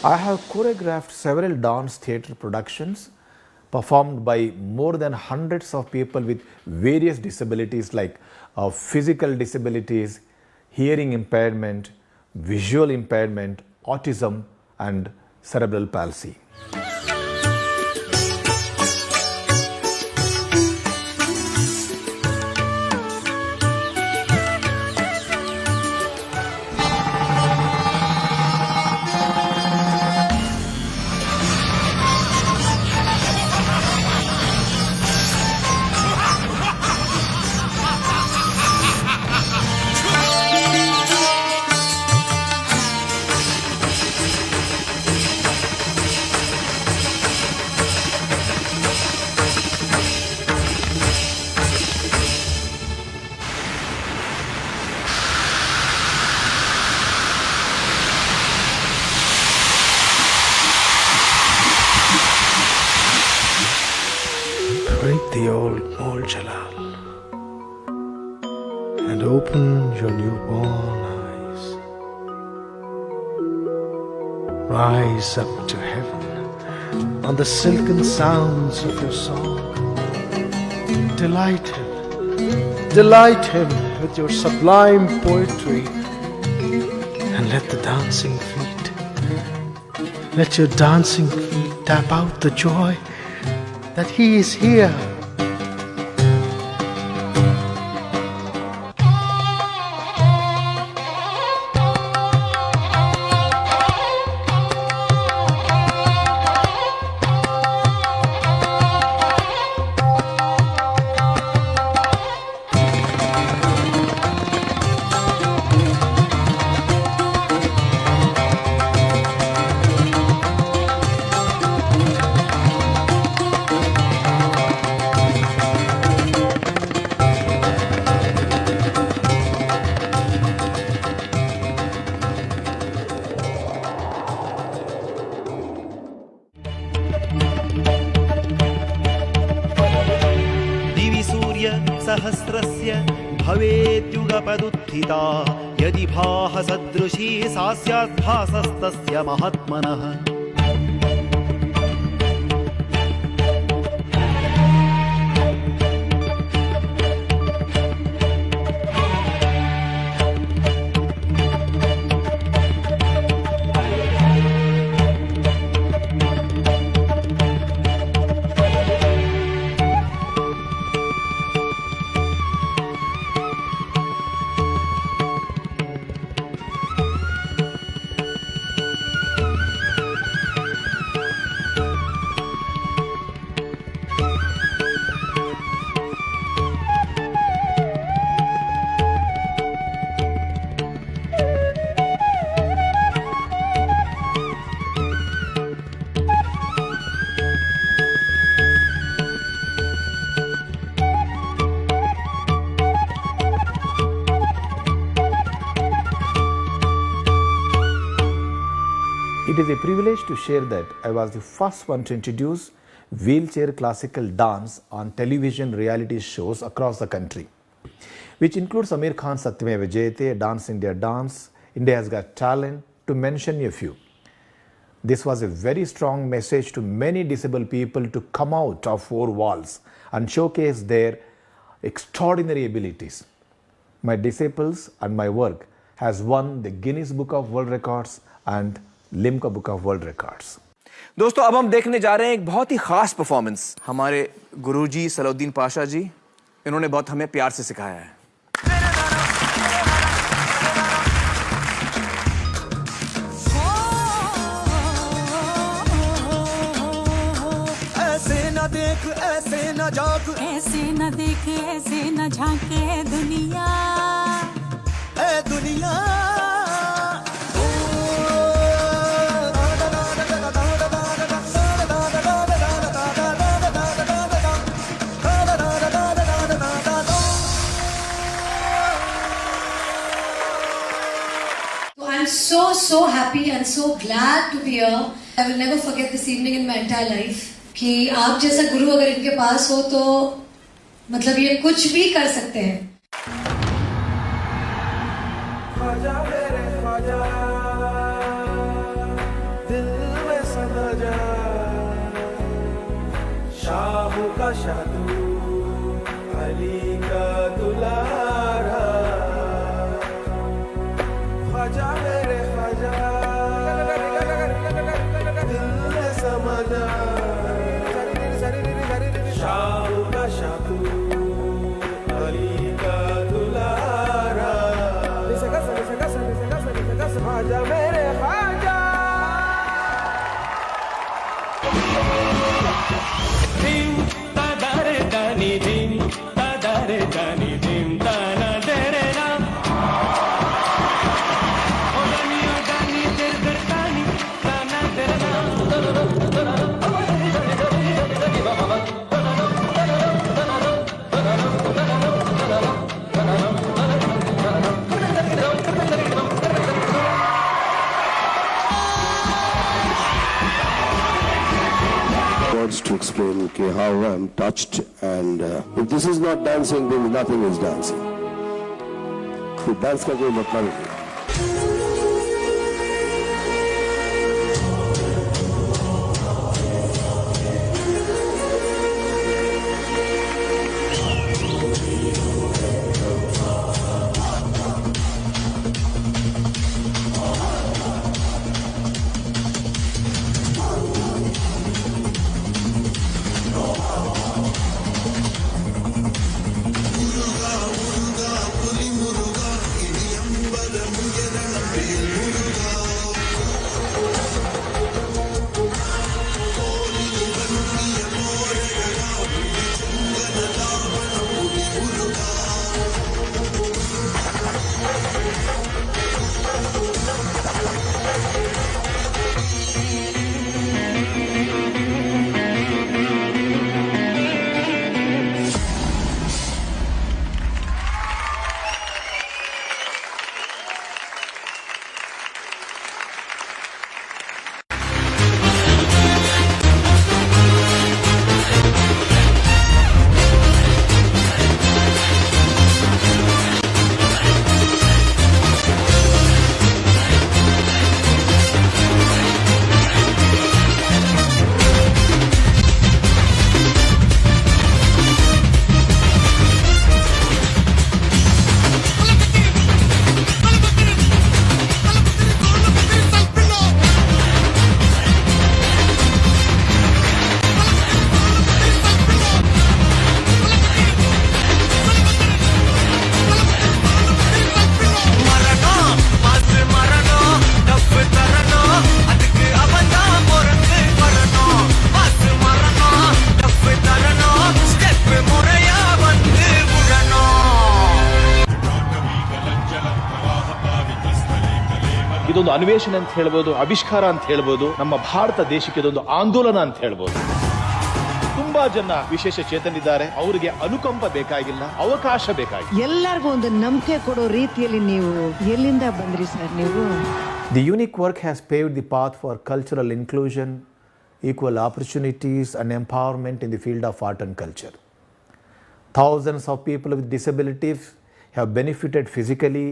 I have choreographed several dance theatre productions performed by more than hundreds of people with various disabilities like physical disabilities, hearing impairment, visual impairment, autism and cerebral palsy. all eyes. Rise up to heaven on the silken sounds of your song. Delight him with your sublime poetry, and let your dancing feet tap out the joy that he is here. सहस्रस्य भवेद्युगपदुत्थिता यदि भाससदृशी सा स्यात् भासस्तस्य महात्मनः It is a privilege to share that I was the first one to introduce wheelchair classical dance on television reality shows across the country, which includes Amir Khan's Satyameva Jayate, Dance India Dance, India Has Got Talent, to mention a few. This was a very strong message to many disabled people to come out of four walls and showcase their extraordinary abilities. My disciples and my work has won the Guinness Book of World Records and Limca book of world records. दोस्तों अब हम देखने जा रहे हैं एक बहुत ही खास परफॉर्मेंस। हमारे गुरुजी सलाउद्दीन पाशा जी, इन्होंने बहुत हमें प्यार से सिखाया है। ऐसे न देख ऐसे न झांक, ऐसे न देख ऐसे न झांके दुनिया, ए दुनिया। I'm so happy and so glad to be here. I will never forget this evening in my entire life. कि आप जैसा गुरु अगर इनके पास हो तो मतलब ये कुछ भी कर सकते हैं। ख्वाजा मेरे ख्वाजा, दिल में समा जा, शाह का शादू, अली का दुलारा। ख्वाजा मेरे ख्वाजा, दिल में समा जा, शाह का शादू, अली का दुलारा। ख्वाजा मेरे ख्वाजा, धिम तादारे दानी धिम तादारे दानी धिम ताना देरे ना, ओ दानी देर देर तानी ताना देरे ना। To explain okay, how I'm touched, and if this is not dancing, then nothing is dancing. फिर डांस का कोई मतलब नहीं। ಇದೊಂದು ಅನ್ವೇಷಣೆ ಅಂತ ಹೇಳ್ಬೋದು, ಆವಿಷ್ಕಾರ ಅಂತ ಹೇಳ್ಬೋದು. ನಮ್ಮ ಭಾರತ ದೇಶಕ್ಕೆ ಇದೊಂದು ಆಂದೋಲನ ಅಂತ ಹೇಳ್ಬೋದು. ತುಂಬಾ ಜನ ವಿಶೇಷ ಚೇತನಿದ್ದಾರೆ, ಅವರಿಗೆ ಅನುಕಂಪ ಬೇಕಾಗಿಲ್ಲ, ಅವಕಾಶ ಬೇಕಾಗಿಲ್ಲ. ಎಲ್ಲರಿಗೂ ಒಂದು ನಂಬಿಕೆ ಕೊಡೋ ರೀತಿಯಲ್ಲಿ ನೀವು ಎಲ್ಲಿಂದ ಬಂದ್ರಿ ಸರ್ ನೀವು? The unique work has paved the path for cultural inclusion, equal opportunities and empowerment in the field of art and culture. Thousands of people with disabilities have benefited physically,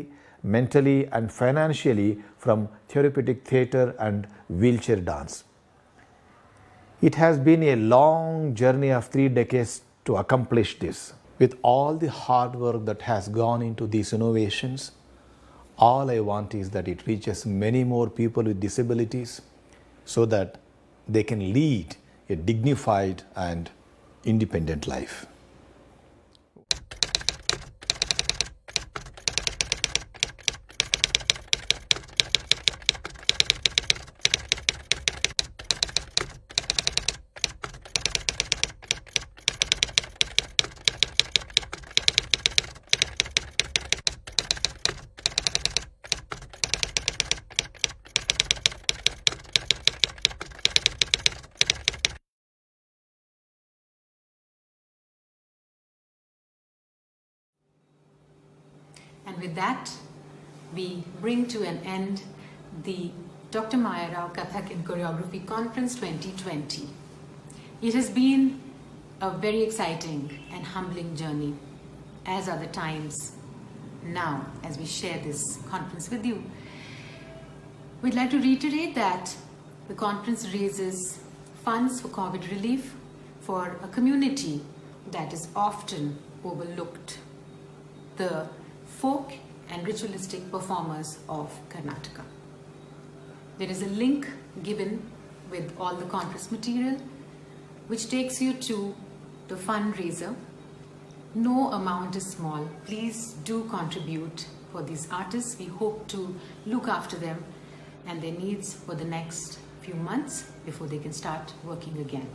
mentally and financially from therapeutic theatre and wheelchair dance. It has been a long journey of 3 decades to accomplish this. With all the hard work that has gone into these innovations, all I want is that it reaches many more people with disabilities so that they can lead a dignified and independent life. And with that, we bring to an end the Dr. Maya Rao Kathak and Choreography Conference 2020. It has been a very exciting and humbling journey, as are the times now as we share this conference with you. We'd like to reiterate that the conference raises funds for COVID relief for a community that is often overlooked, the folk and ritualistic performers of Karnataka. There is a link given with all the conference material which takes you to the fundraiser. No amount is small. Please do contribute for these artists. We hope to look after them and their needs for the next few months before they can start working again.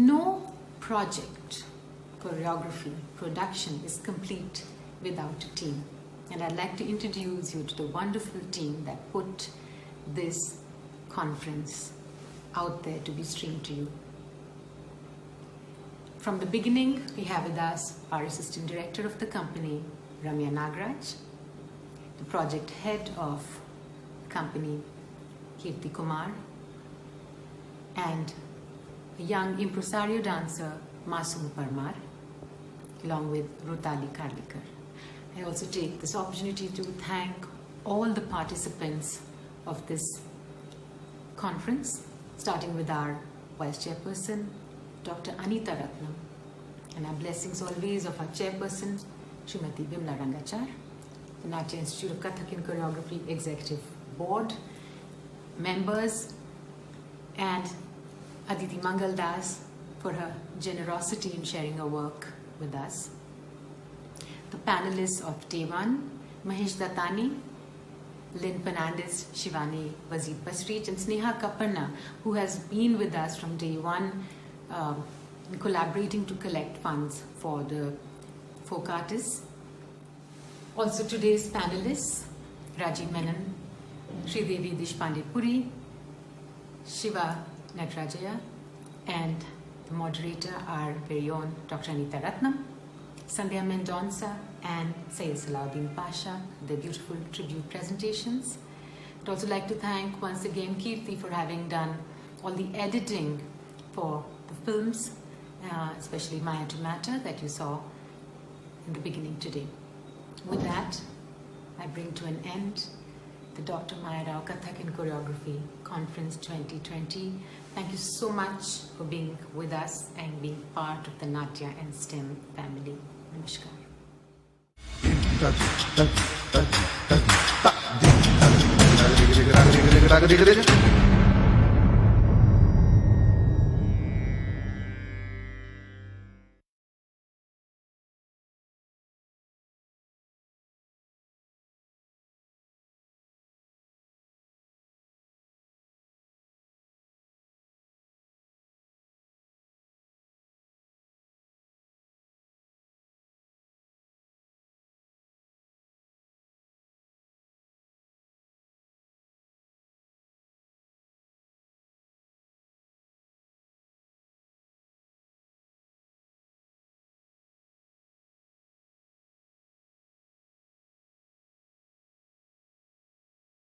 No project, choreography, production is complete without a team. And I'd like to introduce you to the wonderful team that put this conference out there to be streamed to you. From the beginning, we have with us our Assistant Director of the company, Ramya Nagraj, the project head of the company, Kirti Kumar, and a young impresario dancer, Masum Parmar, along with Rutali Karlikar. I also take this opportunity to thank all the participants of this conference, starting with our Vice Chairperson, Dr. Anita Ratnam, and our blessings always of our Chairperson, Srimati Bimla Rangachar, the Natya Institute of Kathak and Choreography Executive Board, members, and Aditi Mangal Das for her generosity in sharing her work with us. The panelists of Day 1, Mahesh Dattani, Lynn Fernandez, Shivani Wazir Basrich, and Sneha Kaparna, who has been with us from day one, collaborating to collect funds for the folk artists. Also today's panelists, Rajiv Menon, Sridevi Deshpande Puri, Shiva Natrajaya, and the moderator, our very own Dr. Anita Ratnam, Sandhya Mendonça, and Sayyid Salahuddin Pasha, their beautiful tribute presentations. I'd also like to thank once again Kirti for having done all the editing for the films, especially Maya to Matter that you saw in the beginning today. With that, I bring to an end the Dr. Maya Rao Kathak and Choreography Conference 2020. Thank you so much for being with us and being part of the Natya and STEM family. Namaskar.